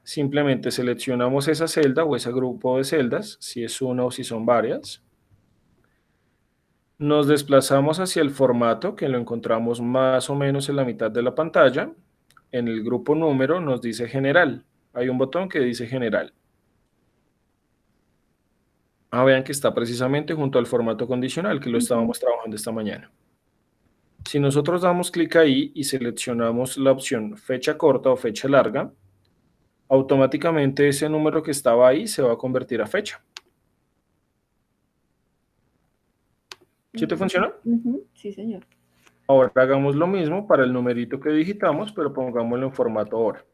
Simplemente seleccionamos esa celda o ese grupo de celdas, si es una o si son varias. Nos desplazamos hacia el formato, que lo encontramos más o menos en la mitad de la pantalla. En el grupo número nos dice general. Hay un botón que dice general. Vean que está precisamente junto al formato condicional, que lo estábamos trabajando esta mañana. Si nosotros damos clic ahí y seleccionamos la opción fecha corta o fecha larga, automáticamente ese número que estaba ahí se va a convertir a fecha. ¿Sí te funciona? Sí, señor. Ahora hagamos lo mismo para el numerito que digitamos, pero pongámoslo en formato hora.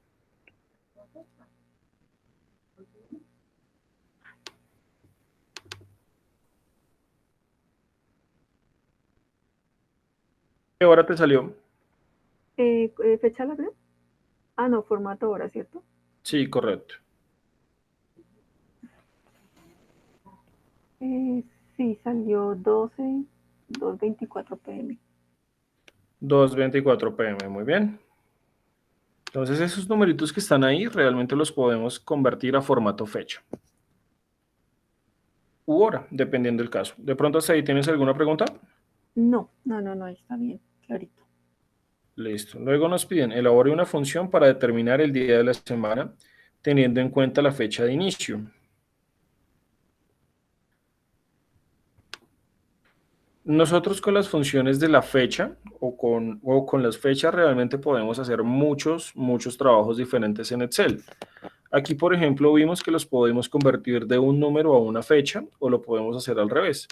¿Qué hora te salió? ¿Fecha larga? No, formato hora, ¿cierto? Sí, correcto. Sí, salió 2:24 p.m. 2:24 p.m., muy bien. Entonces esos numeritos que están ahí realmente los podemos convertir a formato fecha. u hora, dependiendo del caso. ¿De pronto hasta ahí tienes alguna pregunta? No, está bien, clarito. Listo. Luego nos piden, elabore una función para determinar el día de la semana, teniendo en cuenta la fecha de inicio. Nosotros con las funciones de la fecha o con las fechas realmente podemos hacer muchos trabajos diferentes en Excel. Aquí, por ejemplo, vimos que los podemos convertir de un número a una fecha o lo podemos hacer al revés.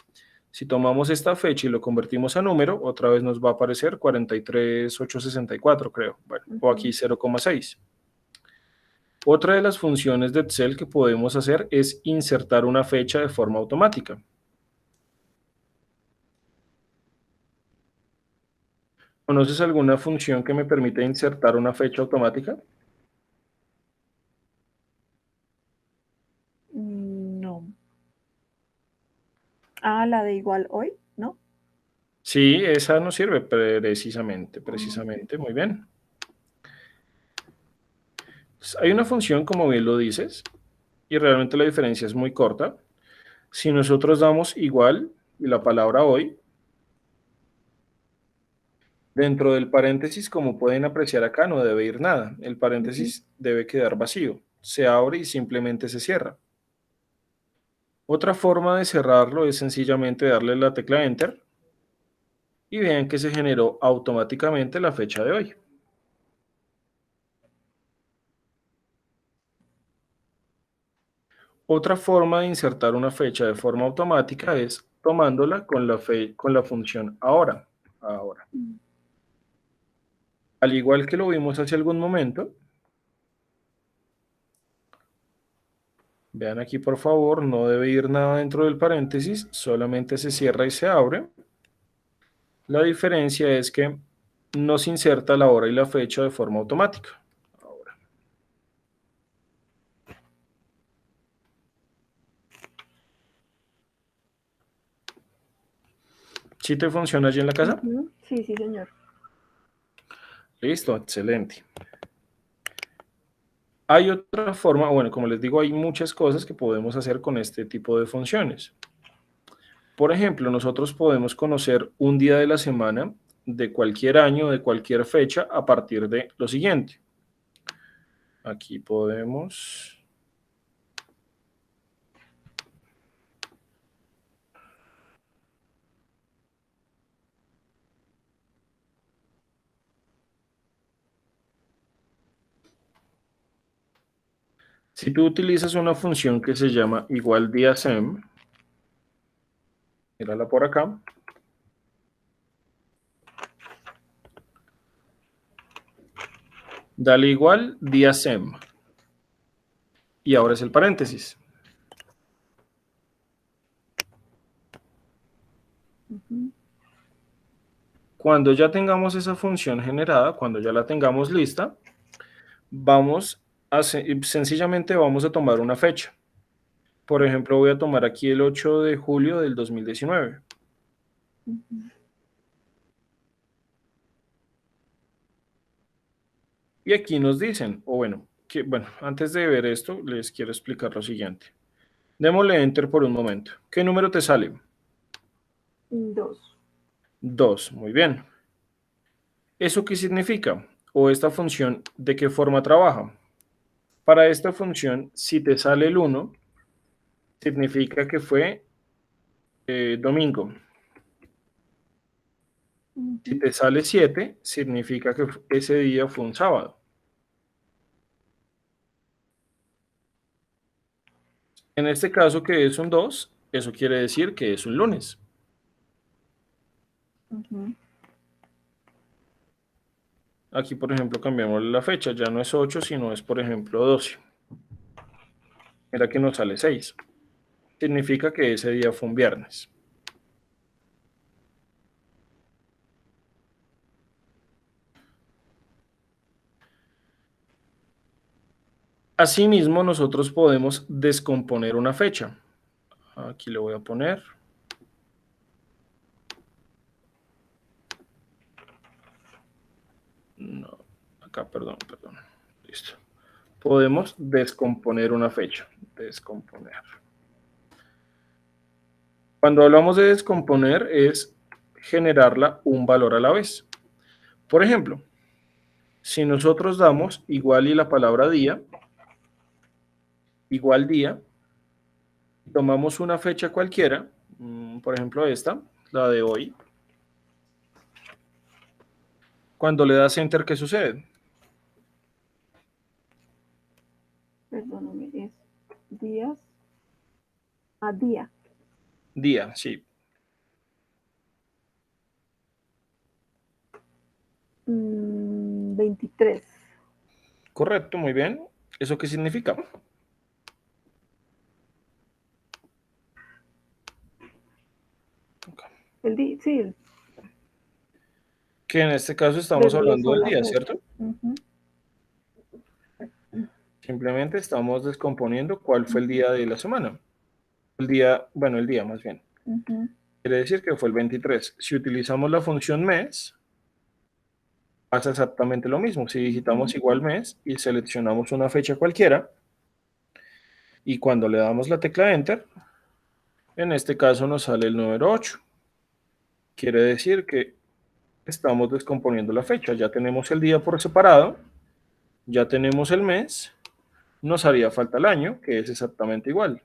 Si tomamos esta fecha y lo convertimos a número, otra vez nos va a aparecer 43,864, creo. Bueno, o aquí 0,6. Otra de las funciones de Excel que podemos hacer es insertar una fecha de forma automática. ¿Conoces alguna función que me permite insertar una fecha automática? No. Ah, la de igual hoy, ¿no? Sí, esa nos sirve precisamente, Ok. muy bien. Hay una función, como bien lo dices, y realmente la diferencia es muy corta. Si nosotros damos igual y la palabra hoy, dentro del paréntesis, como pueden apreciar acá, no debe ir nada. El Ujú. paréntesis debe quedar vacío. Se abre y simplemente se cierra. Otra forma de cerrarlo es sencillamente darle la tecla Enter y vean que se generó automáticamente la fecha de hoy. Otra forma de insertar una fecha de forma automática es tomándola con la función ahora. Ahora. Mm. Al igual que lo vimos hace algún momento, vean aquí por favor, no debe ir nada dentro del paréntesis, solamente se cierra y se abre. La diferencia es que no se inserta la hora y la fecha de forma automática. Ahora. ¿Sí te funciona allí en la casa? Ujú. Sí, sí, señor. Listo, excelente. Hay otra forma, bueno, como les digo, hay muchas cosas que podemos hacer con este tipo de funciones. Por ejemplo, nosotros podemos conocer un día de la semana de cualquier año, de cualquier fecha, a partir de lo siguiente. Aquí podemos... Si tú utilizas una función que se llama igual día sem, mírala por acá, dale igual día sem. Y ahora es el paréntesis. Ujú. Cuando ya tengamos esa función generada, cuando ya la tengamos lista, vamos sencillamente vamos a tomar una fecha. Por ejemplo, voy a tomar aquí el 8 de julio del 2019. Ujú. Y aquí nos dicen, o bueno, que, bueno, antes de ver esto, les quiero explicar lo siguiente. Démosle enter por un momento. ¿Qué número te sale? 2. 2. Muy bien. ¿Eso qué significa? ¿O esta función de qué forma trabaja? Para esta función, si te sale el 1, significa que fue domingo. Si Ujú. te sale 7, significa que ese día fue un sábado. En este caso, que es un 2, eso quiere decir que es un lunes. Ujú. Aquí, por ejemplo, cambiamos la fecha. Ya no es 8, sino es, por ejemplo, 12. Mira que nos sale 6. Significa que ese día fue un viernes. Asimismo, nosotros podemos descomponer una fecha. Aquí le voy a poner. No, acá, perdón. Listo. Podemos descomponer una fecha. Descomponer. Cuando hablamos de descomponer es generarla un valor a la vez. Por ejemplo, si nosotros damos igual y la palabra día, igual día, tomamos una fecha cualquiera, por ejemplo esta, la de hoy. Cuando le das enter, ¿qué sucede? Perdóname, es días a día. Día, sí. 23. Correcto, muy bien. ¿Eso qué significa? El día, sí, Que en este caso estamos del día hablando son del la día, fecha. ¿cierto? Simplemente estamos descomponiendo cuál fue el día de la semana. El día, bueno, el día más bien. Quiere decir que fue el 23. Si utilizamos la función mes, pasa exactamente lo mismo. Si digitamos igual mes y seleccionamos una fecha cualquiera, y cuando le damos la tecla Enter, en este caso nos sale el número 8. Quiere decir que estamos descomponiendo la fecha. Ya tenemos el día por separado, ya tenemos el mes, nos haría falta el año, que es exactamente igual.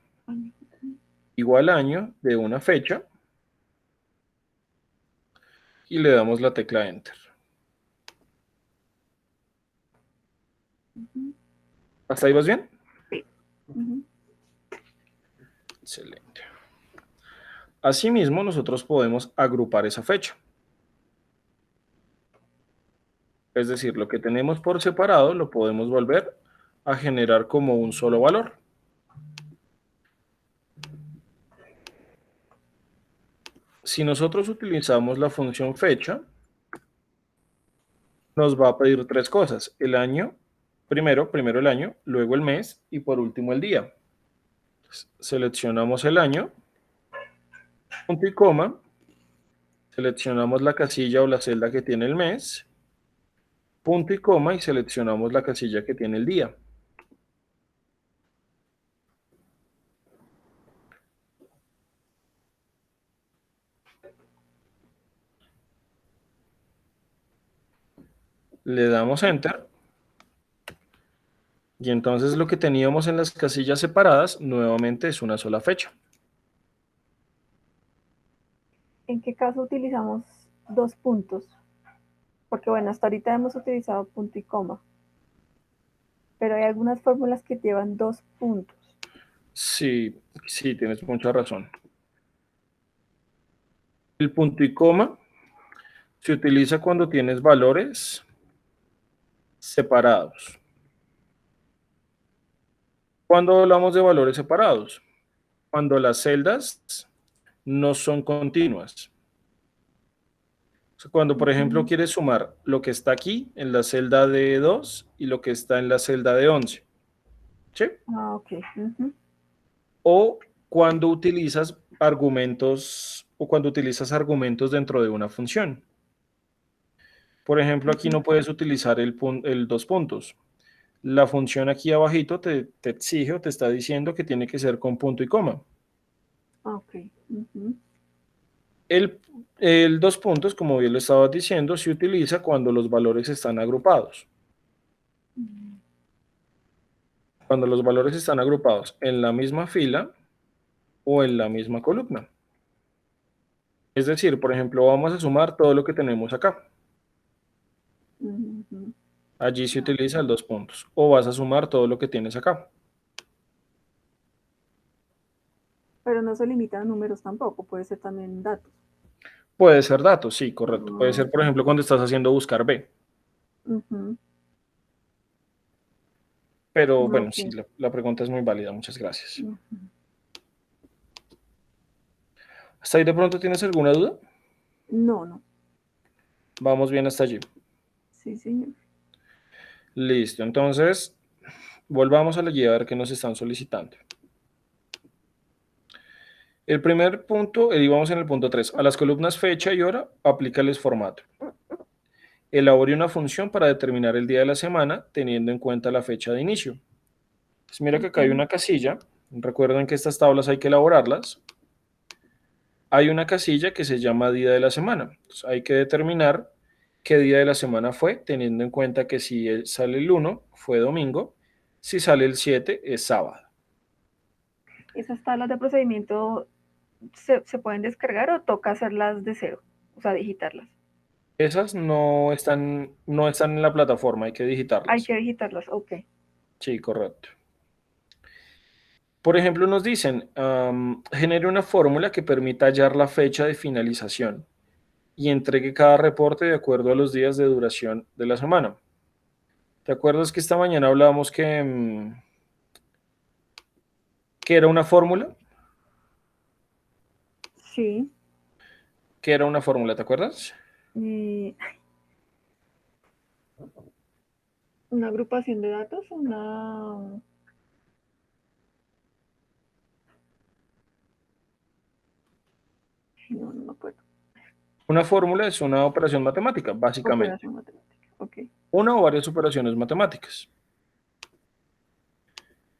Igual año de una fecha, y le damos la tecla Enter. ¿Hasta ahí vas bien? Excelente. Asimismo, nosotros podemos agrupar esa fecha. Es decir, lo que tenemos por separado lo podemos volver a generar como un solo valor. Si nosotros utilizamos la función fecha, nos va a pedir tres cosas: el año, primero el año, luego el mes y por último el día. Seleccionamos el año, punto y coma, seleccionamos la casilla o la celda que tiene el mes, punto y coma, y seleccionamos la casilla que tiene el día. Le damos Enter, y entonces lo que teníamos en las casillas separadas nuevamente es una sola fecha. ¿En qué caso utilizamos dos puntos? Porque bueno, hasta ahorita hemos utilizado punto y coma, pero hay algunas fórmulas que llevan dos puntos. Sí, sí, tienes mucha razón. El punto y coma se utiliza cuando tienes valores separados. ¿Cuándo hablamos de valores separados? Cuando las celdas no son continuas. O sea, cuando, por ejemplo, quieres sumar lo que está aquí en la celda de 2 y lo que está en la celda de 11. ¿Sí? Ah, ok. O cuando utilizas argumentos dentro de una función. Por ejemplo, aquí no puedes utilizar el dos puntos. La función aquí abajito te exige o te está diciendo que tiene que ser con punto y coma. Ok. El dos puntos, como bien lo estaba diciendo, se utiliza cuando los valores están agrupados. Cuando los valores están agrupados en la misma fila o en la misma columna. Es decir, por ejemplo, vamos a sumar todo lo que tenemos acá. Allí se utiliza el dos puntos. O vas a sumar todo lo que tienes acá. Pero no se limitan a números tampoco, puede ser también datos. Puede ser datos, sí, correcto. Puede ser, por ejemplo, cuando estás haciendo buscar B. Pero bueno, sí, Ok. la pregunta es muy válida. Muchas gracias. ¿Hasta ahí de pronto tienes alguna duda? No, no. Vamos bien hasta allí. Sí, señor. Listo, entonces volvamos a la guía a ver qué nos están solicitando. El primer punto, y vamos en el punto 3. A las columnas fecha y hora, aplícales formato. Elabore una función para determinar el día de la semana teniendo en cuenta la fecha de inicio. Pues mira que acá hay una casilla. Recuerden que estas tablas hay que elaborarlas. hay una casilla que se llama día de la semana. Entonces, hay que determinar qué día de la semana fue, teniendo en cuenta que si sale el 1, fue domingo, si sale el 7, es sábado. ¿Esas tablas de procedimiento se pueden descargar o toca hacerlas de cero? O sea, digitarlas. Esas no están en la plataforma, hay que Hay digitarlas. que digitarlas, ok. Sí, correcto. Por ejemplo, nos dicen, genere una fórmula que permita hallar la fecha de finalización y entregue cada reporte de acuerdo a los días de duración de la semana. ¿Te acuerdas que esta mañana hablábamos que era una fórmula? Sí. ¿Qué era una fórmula? ¿Te acuerdas? Eh, una agrupación de datos, no, no me acuerdo. Una fórmula es una operación matemática, básicamente. Operación matemática, ok. Una o varias operaciones matemáticas.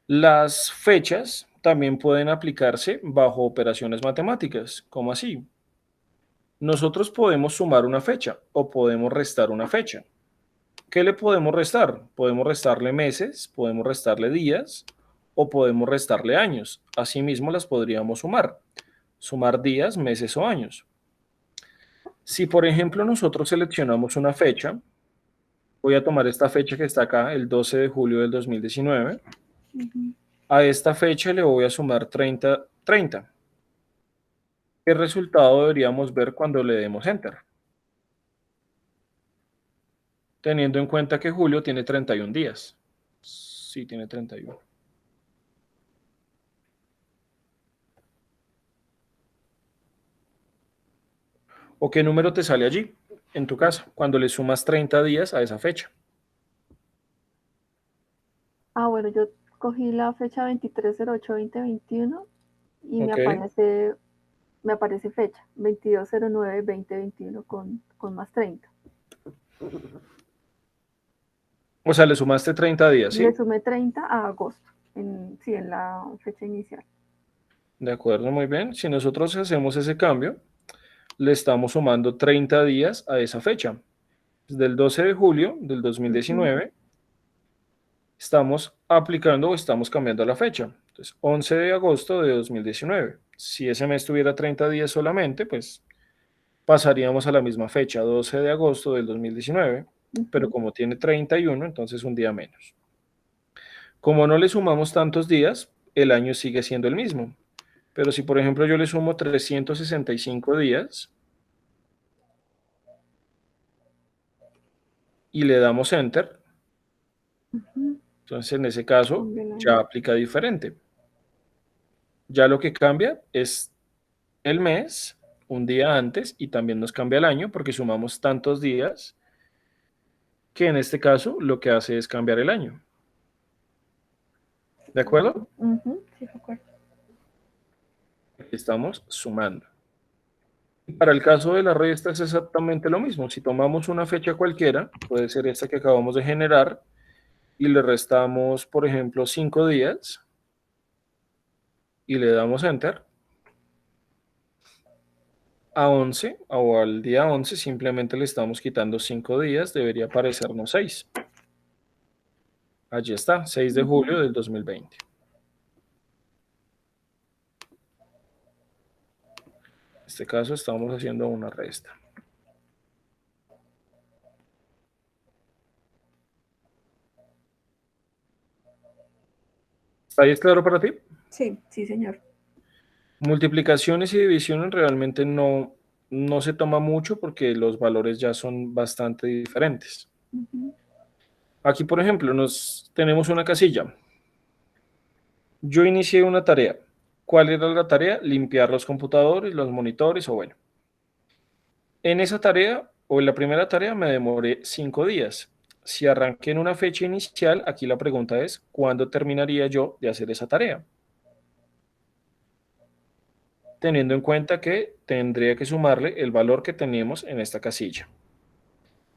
Las fechas también pueden aplicarse bajo operaciones matemáticas. ¿Cómo así? Nosotros podemos sumar una fecha o podemos restar una fecha. ¿Qué le podemos restar? Podemos restarle meses, podemos restarle días o podemos restarle años. Asimismo las podríamos sumar. Sumar días, meses o años. Si, por ejemplo, nosotros seleccionamos una fecha, voy a tomar esta fecha que está acá, el 12 de julio del 2019. Ujú. A esta fecha le voy a sumar 30. ¿Qué resultado deberíamos ver cuando le demos Enter? Teniendo en cuenta que julio tiene 31 días. Sí, tiene 31. ¿O qué número te sale allí, en tu casa, cuando le sumas 30 días a esa fecha? Ah, bueno, yo cogí la fecha 23/08/2021 y Ok. me aparece fecha, 22/09/2021 con más 30. O sea, le sumaste 30 días, Le ¿sí? sumé 30 a agosto, sí, en la fecha inicial. De acuerdo, muy bien. Si nosotros hacemos ese cambio, le estamos sumando 30 días a esa fecha. Desde el 12 de julio del Ujú. 2019 estamos aplicando o estamos cambiando la fecha. Entonces, 11 de agosto de 2019. Si ese mes tuviera 30 días solamente, pues pasaríamos a la misma fecha, 12 de agosto del 2019, pero Ujú. como tiene 31, entonces un día menos. Como no le sumamos tantos días, el año sigue siendo el mismo. Pero si, por ejemplo, yo le sumo 365 días y le damos Enter, Ujú. entonces en ese caso Cambia el ya año. aplica diferente. Ya lo que cambia es el mes, un día antes, y también nos cambia el año porque sumamos tantos días que en este caso lo que hace es cambiar el año. ¿De acuerdo? Ujú, sí, de acuerdo. Aquí estamos sumando. Para el caso de la resta es exactamente lo mismo. Si tomamos una fecha cualquiera, puede ser esta que acabamos de generar, y le restamos, por ejemplo, 5 días y le damos Enter, a 11 o al día 11 simplemente le estamos quitando 5 días, debería aparecernos 6. Allí está, 6 de Ujú. julio del 2020. En este caso estamos haciendo una resta. ¿Ahí es claro para ti? Sí, sí, señor. Multiplicaciones y divisiones realmente no se toma mucho porque los valores ya son bastante diferentes. Ujú. Aquí, por ejemplo, tenemos una casilla. Yo inicié una tarea. ¿Cuál era la tarea? Limpiar los computadores, los monitores o bueno. En esa tarea o en la primera tarea me demoré 5 días. Si arranqué en una fecha inicial, aquí la pregunta es, ¿cuándo terminaría yo de hacer esa tarea? Teniendo en cuenta que tendría que sumarle el valor que tenemos en esta casilla.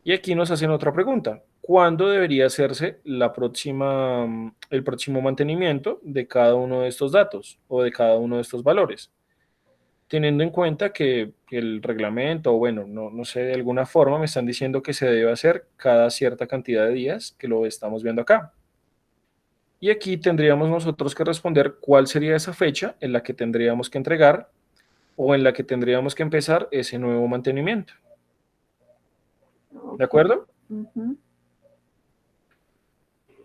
Y aquí nos hacen otra pregunta. ¿Cuándo debería hacerse el próximo mantenimiento de cada uno de estos datos o de cada uno de estos valores? teniendo en cuenta que el reglamento, o bueno, no sé, de alguna forma me están diciendo que se debe hacer cada cierta cantidad de días, que lo estamos viendo acá. Y aquí tendríamos nosotros que responder cuál sería esa fecha en la que tendríamos que entregar o en la que tendríamos que empezar ese nuevo mantenimiento. ¿De Ok. acuerdo? Ujú.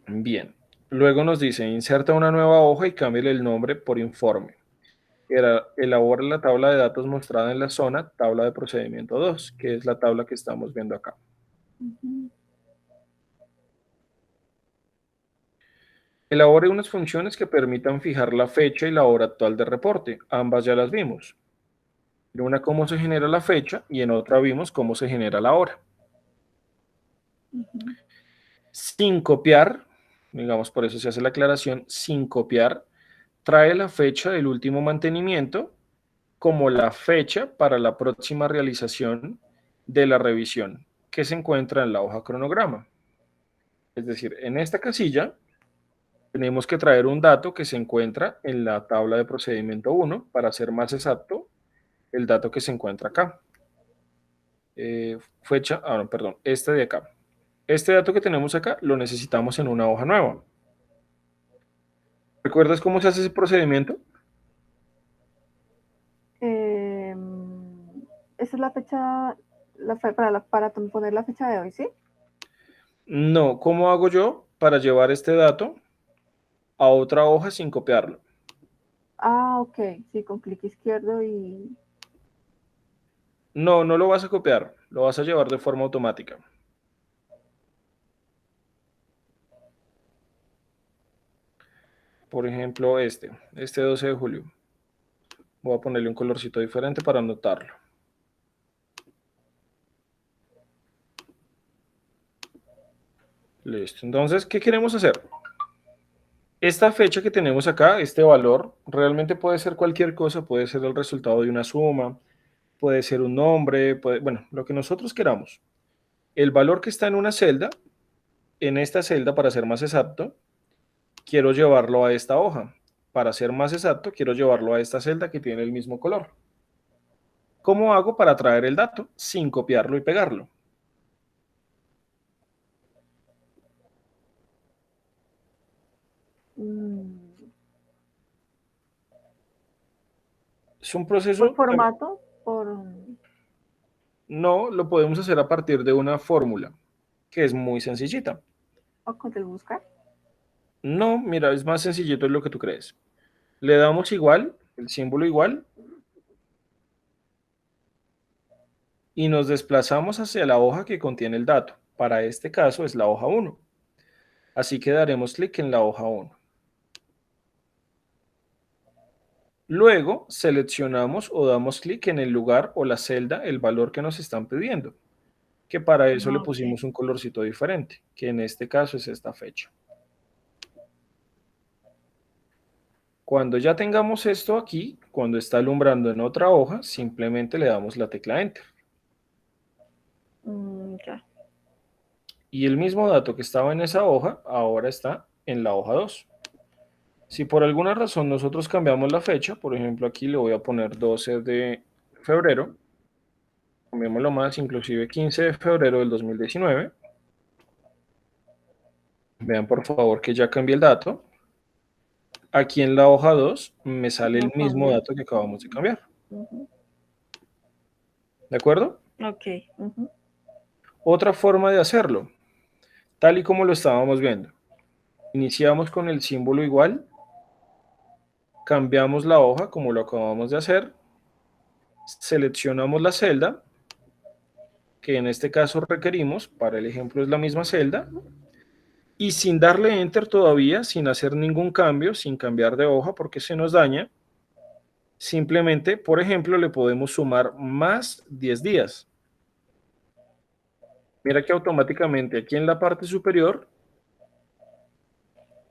Bien. Luego nos dice, inserta una nueva hoja y cámbiale el nombre por informe. Elabora la tabla de datos mostrada en la zona, tabla de procedimiento 2, que es la tabla que estamos viendo acá. Ujú. Elabore unas funciones que permitan fijar la fecha y la hora actual de reporte. Ambas ya las vimos. En una cómo se genera la fecha y en otra vimos cómo se genera la hora. Ujú. Sin copiar, digamos por eso se hace la aclaración, sin copiar, trae la fecha del último mantenimiento como la fecha para la próxima realización de la revisión que se encuentra en la hoja cronograma. Es decir, en esta casilla tenemos que traer un dato que se encuentra en la tabla de procedimiento 1 para ser más exacto el dato que se encuentra acá. Fecha, no, perdón, este de acá. Este dato que tenemos acá lo necesitamos en una hoja nueva. ¿Recuerdas cómo se hace ese procedimiento? Esa es la fecha, para poner la fecha de hoy, ¿sí? No, ¿cómo hago yo para llevar este dato a otra hoja sin copiarlo? Ah, ok, sí, con clic izquierdo y... No, no lo vas a copiar, lo vas a llevar de forma automática. Por ejemplo, este 12 de julio. Voy a ponerle un colorcito diferente para anotarlo. Listo. Entonces, ¿qué queremos hacer? Esta fecha que tenemos acá, este valor, realmente puede ser cualquier cosa, puede ser el resultado de una suma, puede ser un nombre, bueno, lo que nosotros queramos. El valor que está en una celda, en esta celda, para ser más exacto, quiero llevarlo a esta hoja. Para ser más exacto, quiero llevarlo a esta celda que tiene el mismo color. ¿Cómo hago para traer el dato sin copiarlo y pegarlo? mm, Es un por proceso, formato, por... no lo podemos hacer a partir de una fórmula que es muy sencillita. o con el buscar. No, mira, es más sencillito de lo que tú crees. Le damos igual, el símbolo igual, y nos desplazamos hacia la hoja que contiene el dato. Para este caso es la hoja 1. Así que daremos clic en la hoja 1. Luego seleccionamos o damos clic en el lugar o la celda, el valor que nos están pidiendo, que para eso le Ah, ok. pusimos un colorcito diferente, que en este caso es esta fecha. Cuando ya tengamos esto aquí, cuando está alumbrando en otra hoja, simplemente le damos la tecla Enter. Ya. Y el mismo dato que estaba en esa hoja, ahora está en la hoja 2. Si por alguna razón nosotros cambiamos la fecha, por ejemplo aquí le voy a poner 12 de febrero, cambiémoslo más, inclusive 15 de febrero del 2019. Vean por favor que ya cambié el dato. Aquí en la hoja 2 me sale el No mismo cambió. dato que acabamos de cambiar. Ujú. ¿De acuerdo? Ok. Ujú. Otra forma de hacerlo, tal y como lo estábamos viendo. Iniciamos con el símbolo igual, cambiamos la hoja como lo acabamos de hacer, seleccionamos la celda, que en este caso requerimos, para el ejemplo es la misma celda, y sin darle enter todavía, sin hacer ningún cambio, sin cambiar de hoja porque se nos daña, simplemente, por ejemplo, le podemos sumar más 10 días. Mira que automáticamente aquí en la parte superior,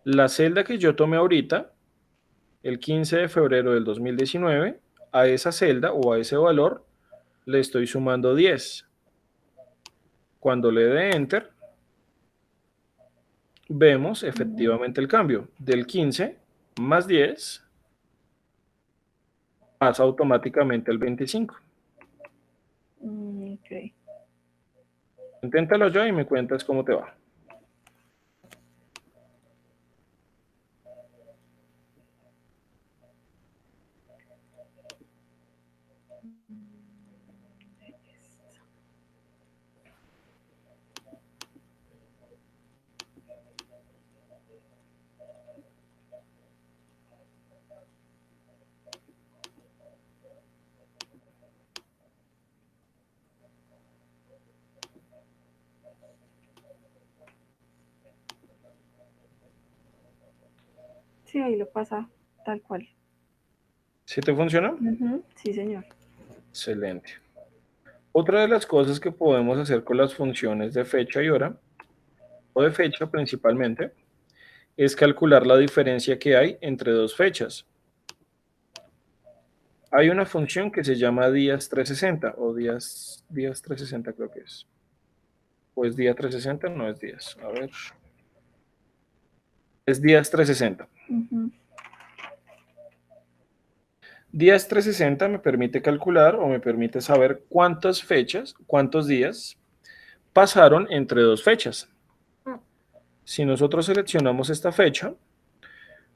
la celda que yo tomé ahorita, el 15 de febrero del 2019, a esa celda o a ese valor le estoy sumando 10. Cuando le dé enter, vemos Ujú. efectivamente el cambio del 15 más 10 pasa automáticamente el 25. Ok. Inténtalo yo y me cuentas cómo te va. Sí, ahí lo pasa tal cual. ¿Sí te funciona? Sí, señor. Excelente. Otra de las cosas que podemos hacer con las funciones de fecha y hora, o de fecha principalmente, es calcular la diferencia que hay entre dos fechas. Hay una función que se llama días 360 o días 360 creo que es. ¿O es día 360? No es días. A ver. Es días 360. Días 360 me permite calcular o me permite saber cuántas fechas, cuántos días pasaron entre dos fechas. Si nosotros seleccionamos esta fecha,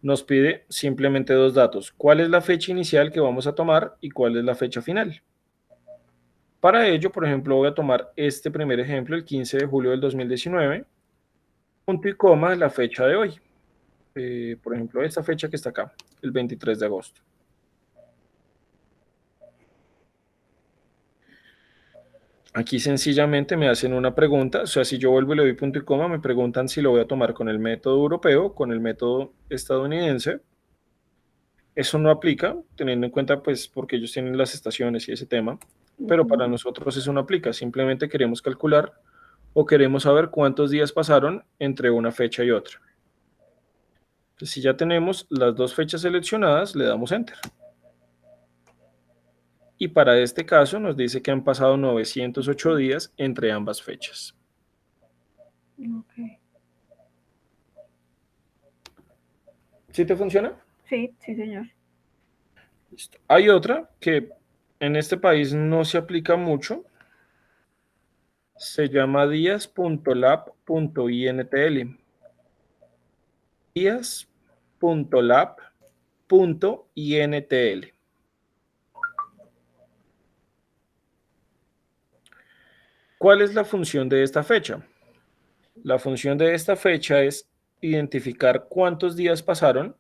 nos pide simplemente dos datos. ¿Cuál es la fecha inicial que vamos a tomar y cuál es la fecha final? Para ello, por ejemplo, voy a tomar este primer ejemplo, el 15 de julio del 2019, punto y coma, la fecha de hoy. Por ejemplo, esta fecha que está acá, el 23 de agosto. Aquí sencillamente me hacen una pregunta, o sea, si yo vuelvo y le doy punto y coma, me preguntan si lo voy a tomar con el método europeo, con el método estadounidense. Eso no aplica, teniendo en cuenta, pues, porque ellos tienen las estaciones y ese tema, pero para nosotros eso no aplica, simplemente queremos calcular o queremos saber cuántos días pasaron entre una fecha y otra. Entonces, si ya tenemos las dos fechas seleccionadas, le damos Enter. Y para este caso nos dice que han pasado 908 días entre ambas fechas. Ok. ¿Sí te funciona? Sí, sí, señor. Listo. Hay otra que en este país no se aplica mucho, se llama días.lab.intl. Días.lab.intl. ¿Cuál es la función de esta fecha? La función de esta fecha es identificar cuántos días pasaron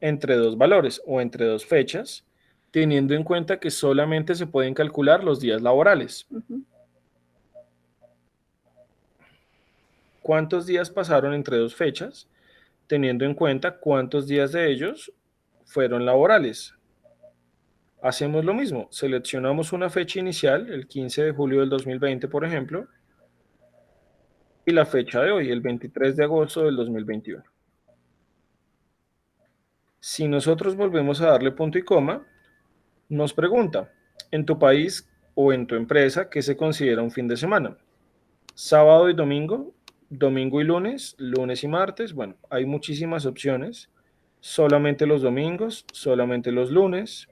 entre dos valores o entre dos fechas, teniendo en cuenta que solamente se pueden calcular los días laborales. ¿Cuántos días pasaron entre dos fechas? Teniendo en cuenta cuántos días de ellos fueron laborales. Hacemos lo mismo, seleccionamos una fecha inicial, el 15 de julio del 2020, por ejemplo, y la fecha de hoy, el 23 de agosto del 2021. Si nosotros volvemos a darle punto y coma, nos pregunta, en tu país o en tu empresa, ¿qué se considera un fin de semana? Sábado y domingo, domingo y lunes, lunes y martes, bueno, hay muchísimas opciones. Solamente los domingos, solamente los lunes.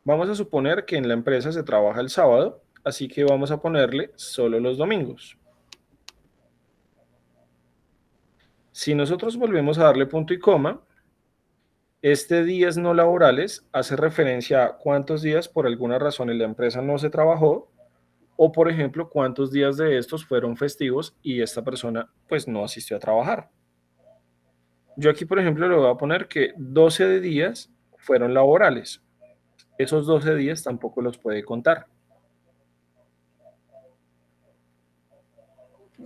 Vamos a suponer que en la empresa se trabaja el sábado, así que vamos a ponerle solo los domingos. Si nosotros volvemos a darle punto y coma, este días no laborales hace referencia a cuántos días por alguna razón en la empresa no se trabajó o, por ejemplo, cuántos días de estos fueron festivos y esta persona pues no asistió a trabajar. Yo aquí, por ejemplo, le voy a poner que 12 de días fueron laborales. Esos 12 días tampoco los puede contar.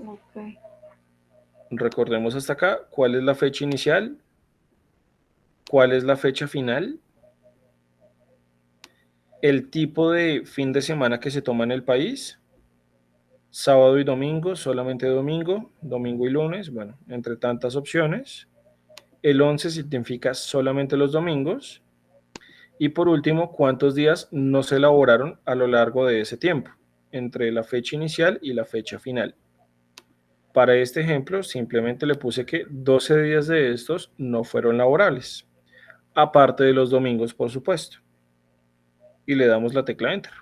Ok. Recordemos hasta acá cuál es la fecha inicial, cuál es la fecha final, el tipo de fin de semana que se toma en el país, sábado y domingo, solamente domingo, domingo y lunes, bueno, entre tantas opciones. El 11 significa solamente los domingos. Y por último, cuántos días no se elaboraron a lo largo de ese tiempo, entre la fecha inicial y la fecha final. Para este ejemplo, simplemente le puse que 12 días de estos no fueron laborables. aparte de los domingos, por supuesto. Y le damos la tecla Enter.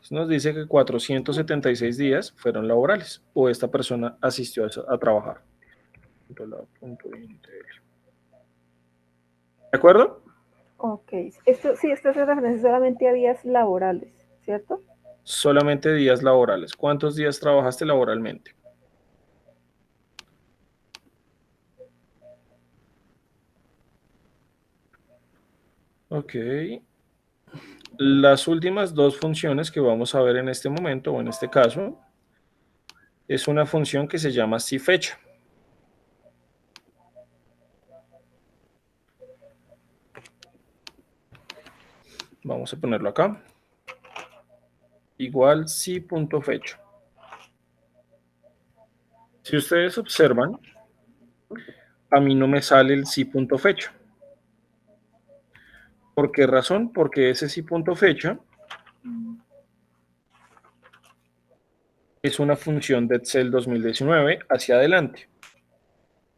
Nos dice que 476 días fueron laborales o esta persona asistió a trabajar. ¿De acuerdo? Ok. Esto, sí, esto se refiere solamente a días laborales, ¿cierto? Solamente días laborales. ¿Cuántos días trabajaste laboralmente? Ok. Las últimas dos funciones que vamos a ver en este momento o en este caso es una función que se llama cifecha. Vamos a ponerlo acá. Igual si.fecha. Si ustedes observan, a mí no me sale el si.fecha. ¿Por qué razón? Porque ese si.fecha es una función de Excel 2019 hacia adelante.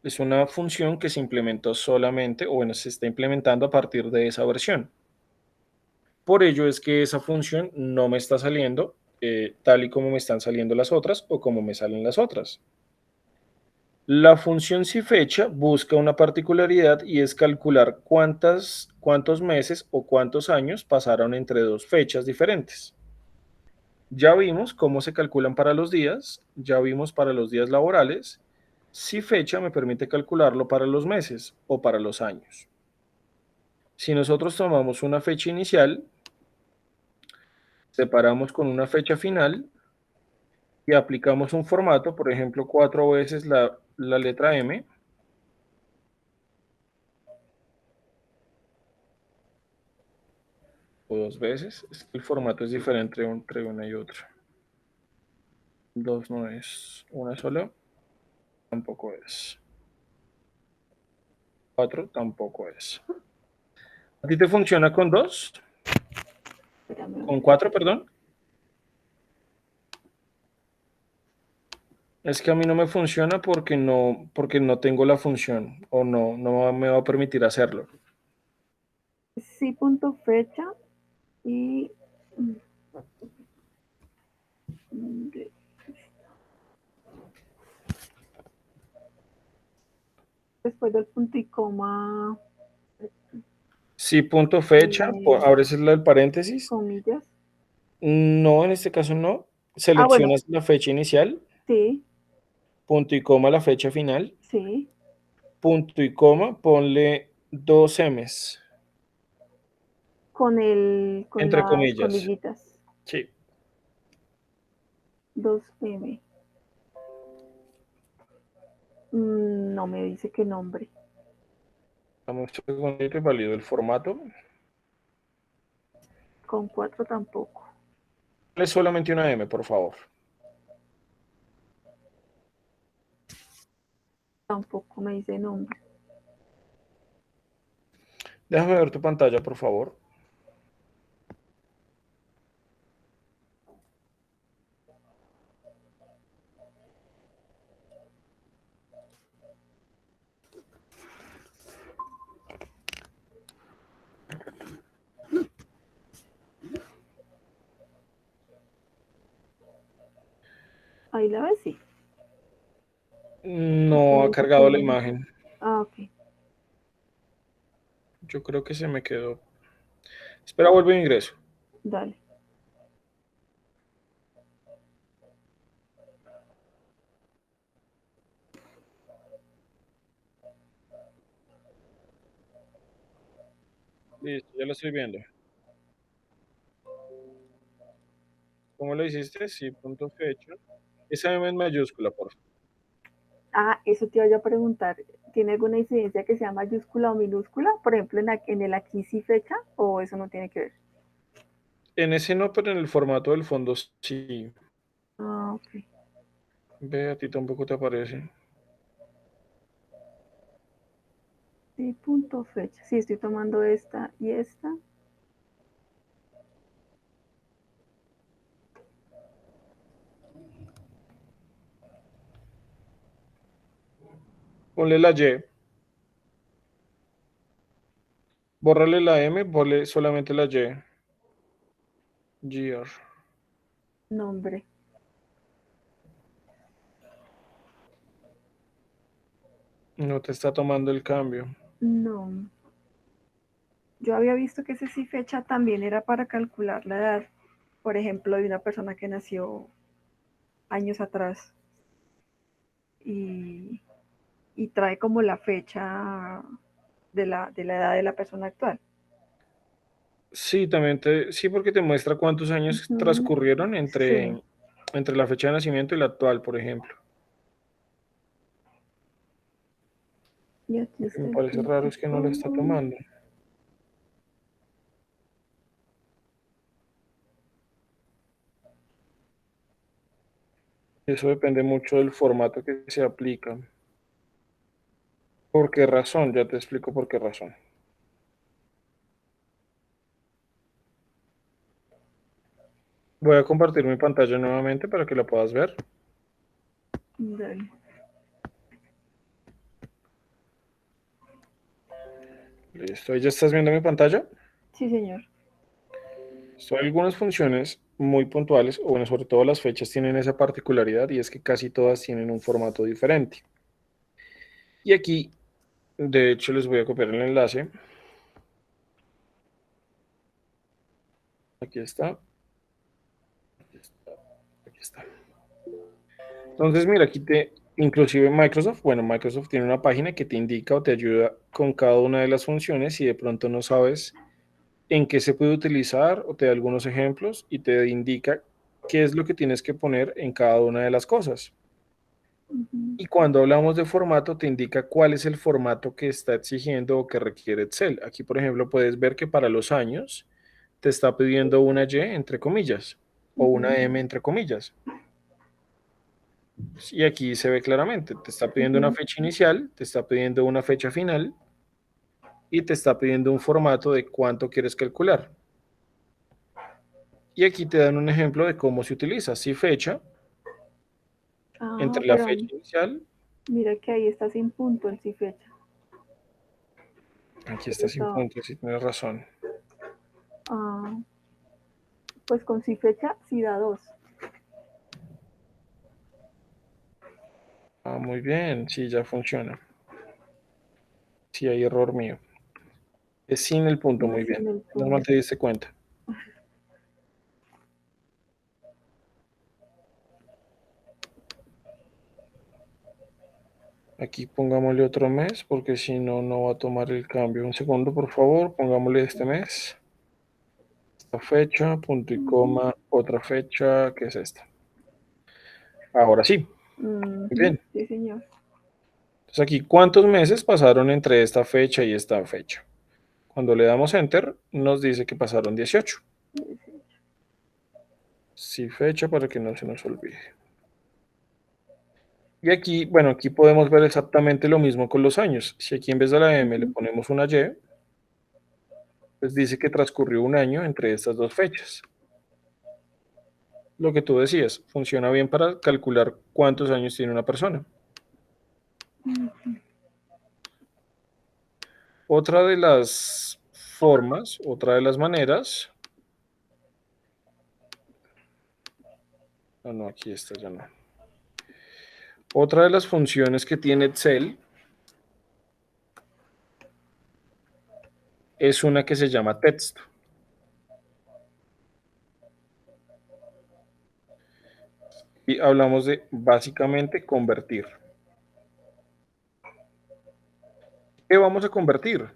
Es una función que se implementó solamente, o bueno, se está implementando a partir de esa versión. Por ello es que esa función no me está saliendo tal y como me están saliendo las otras o como me salen las otras. La función cifecha busca una particularidad y es calcular cuántos meses o cuántos años pasaron entre dos fechas diferentes. Ya vimos cómo se calculan para los días, ya vimos para los días laborales. Cifecha me permite calcularlo para los meses o para los años. Si nosotros tomamos una fecha inicial, separamos con una fecha final y aplicamos un formato, por ejemplo, 4 veces la letra M, o 2 veces, es que el formato es diferente entre una y otra. 2 no es, una sola tampoco es. 4 tampoco es. ¿A ti te funciona con 2? Espérame, ¿Con 4, perdón? Es que a mí no me funciona porque no tengo la función o no me va a permitir hacerlo. sí, punto fecha y después del punto y coma, Sí, punto fecha, abres el paréntesis. comillas. No, en este caso no. Ah, bueno, Seleccionas la fecha inicial, sí, punto y coma la fecha final, sí, punto y coma, ponle 2 M's, con entre las comillas. comillitas. Sí. 2M. No me dice qué nombre. Dame un segundo y valido el formato. Con 4 tampoco. Es solamente una M, por favor. Tampoco me dice nombre. Déjame ver tu pantalla, por favor. Ahí la ves, sí. Porque No me ha dice que cargado la no. imagen. Ah, ok. Yo creo que se me quedó. Espera, vuelvo e ingreso. Dale. Listo, ya lo estoy viendo. ¿Cómo lo hiciste? Sí, punto fecha. Esa M en mayúscula, por favor. Ah, eso te iba yo a preguntar. ¿Tiene alguna incidencia que sea mayúscula o minúscula? Por ejemplo, en el aquí sí fecha, o eso no tiene que ver. En ese no, pero en el formato del fondo sí. Ah, ok. Ve, a ti tampoco te aparece. Sí, punto fecha. Sí, estoy tomando esta y esta. Ponle la Y. Bórrale la M, ponle solamente la Y. Year. Nombre. No te está tomando el cambio. No. Yo había visto que ese sí fecha también era para calcular la edad, por ejemplo, de una persona que nació años atrás y, y trae como la fecha de la edad de la persona actual. Sí, sí, porque te muestra cuántos años Ujú. transcurrieron Sí, entre la fecha de nacimiento y la actual, por ejemplo. y aquí Lo que me está el parece raro punto es que no la está com. tomando. Eso depende mucho del formato que se aplica. ¿Por qué razón? Ya te explico por qué razón. Voy a compartir mi pantalla nuevamente para que la puedas ver. Dale. Listo, ¿ahí ya estás viendo mi pantalla? Sí, señor. Son algunas funciones muy puntuales, o bueno, sobre todo las fechas tienen esa particularidad y es que casi todas tienen un formato diferente. Y aquí, de hecho, les voy a copiar el enlace. Aquí está, aquí está, aquí está. Entonces, mira, inclusive Microsoft, bueno, Microsoft tiene una página que te indica o te ayuda con cada una de las funciones si de pronto no sabes en qué se puede utilizar o te da algunos ejemplos y te indica qué es lo que tienes que poner en cada una de las cosas. Ujú, Y cuando hablamos de formato, te indica cuál es el formato que está exigiendo o que requiere Excel. Aquí, por ejemplo, puedes ver que para los años te está pidiendo una Y entre comillas o una ujú, M entre comillas. Y aquí se ve claramente, te está pidiendo una ujú. fecha inicial, te está pidiendo una fecha final y te está pidiendo un formato de cuánto quieres calcular. Y aquí te dan un ejemplo de cómo se utiliza. Si fecha, Ah, entre la pero fecha inicial, mira que ahí está sin punto el sí fecha. aquí está sin Está, puntos, si tienes razón. ah, pues con sí fecha sí da dos. Ah, muy bien, sí, ya funciona. Sí, hay error mío. Es sin el punto, Ah, muy bien. sin el Normal punto. te diste cuenta. Aquí pongámosle otro mes, porque si no, no va a tomar el cambio. Un segundo, por favor, pongámosle este mes. Esta fecha, punto y Ujú, coma, otra fecha, que es esta. Ahora sí, muy ujú, bien. sí, señor. Entonces aquí, ¿cuántos meses pasaron entre esta fecha y esta fecha? Cuando le damos Enter, nos dice que pasaron 18. Sí, fecha para que no se nos olvide. Y aquí, bueno, aquí podemos ver exactamente lo mismo con los años. Si aquí en vez de la M le Ujú, ponemos una Y, pues dice que transcurrió un año entre estas dos fechas. Lo que tú decías, funciona bien para calcular cuántos años tiene una persona. Otra de las formas, otra de las maneras, no, aquí está ya no. Otra de las funciones que tiene Excel es una que se llama texto. Y hablamos de básicamente convertir. ¿Qué vamos a convertir?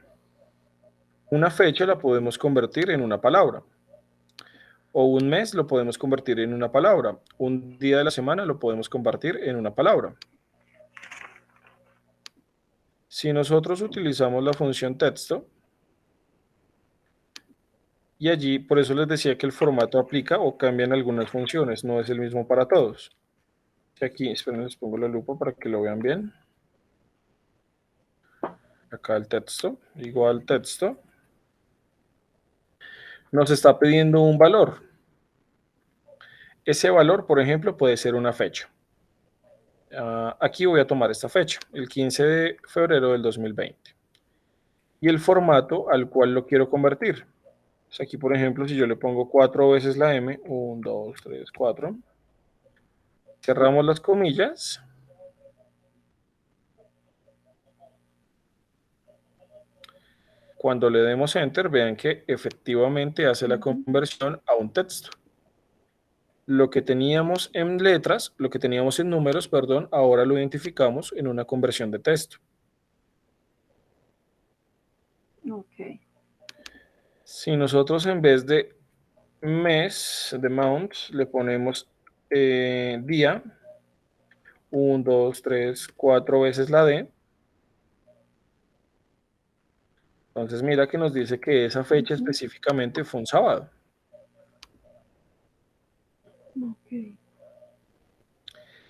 Una fecha la podemos convertir en una palabra. O un mes lo podemos convertir en una palabra. Un día de la semana lo podemos convertir en una palabra. Si nosotros utilizamos la función texto, y allí, por eso les decía que el formato aplica o cambian algunas funciones, no es el mismo para todos. Y aquí, esperen, les pongo la lupa para que lo vean bien. Acá el texto, igual texto, nos está pidiendo un valor. Ese valor, por ejemplo, puede ser una fecha. Aquí voy a tomar esta fecha, el 15 de febrero del 2020. y el formato al cual lo quiero convertir. Pues aquí, por ejemplo, si yo le pongo 4 veces la M, 1, 2, 3, 4, cerramos las comillas. Cuando le demos Enter, vean que efectivamente hace la conversión a un texto. Lo que teníamos en letras, lo que teníamos en números, perdón, ahora lo identificamos en una conversión de texto. Ok. Si nosotros en vez de mes, de month, le ponemos día, 1, 2, 3, 4 veces la D, entonces mira que nos dice que esa fecha específicamente fue un sábado. Ok.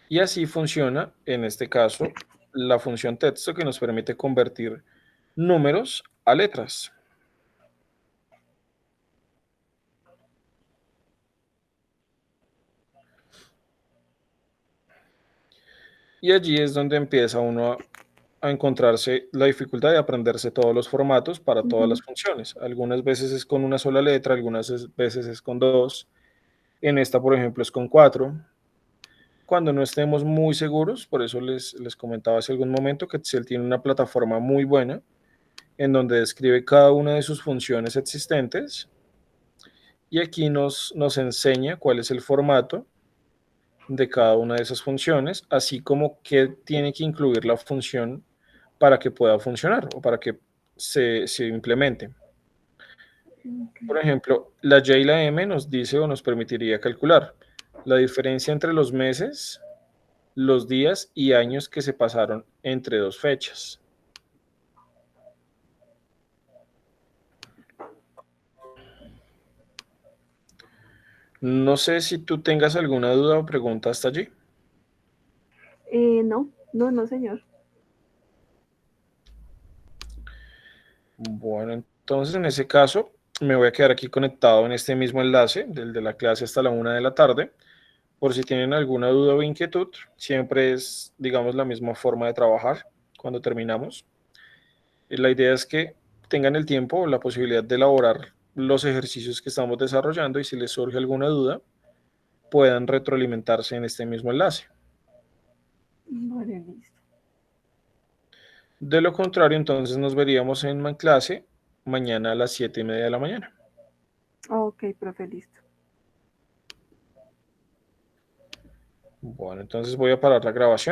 Y así funciona, en este caso, la función texto que nos permite convertir números a letras. Y allí es donde empieza uno a encontrarse la dificultad de aprenderse todos los formatos para todas las funciones. Algunas veces es con una sola letra, veces es con dos. En esta, por ejemplo, es con cuatro. Cuando no estemos muy seguros, por eso les comentaba hace algún momento que Excel tiene una plataforma muy buena en donde describe cada una de sus funciones existentes y aquí nos enseña cuál es el formato de cada una de esas funciones, así como qué tiene que incluir la función para que pueda funcionar o para que se implemente. Por ejemplo, la Y y la M nos dice o nos permitiría calcular la diferencia entre los meses, los días y años que se pasaron entre dos fechas. No sé si tú tengas alguna duda o pregunta hasta allí. No, no, no, señor. Bueno, entonces en ese caso me voy a quedar aquí conectado en este mismo enlace, del de la clase hasta la 1 de la tarde. Por si tienen alguna duda o inquietud, siempre es, digamos, la misma forma de trabajar cuando terminamos. La idea es que tengan el tiempo o la posibilidad de elaborar los ejercicios que estamos desarrollando y si les surge alguna duda, puedan retroalimentarse en este mismo enlace. Vale, listo. De lo contrario, entonces nos veríamos en clase mañana a las 7:30 de la mañana. Ok, profe, listo. Bueno, entonces voy a parar la grabación.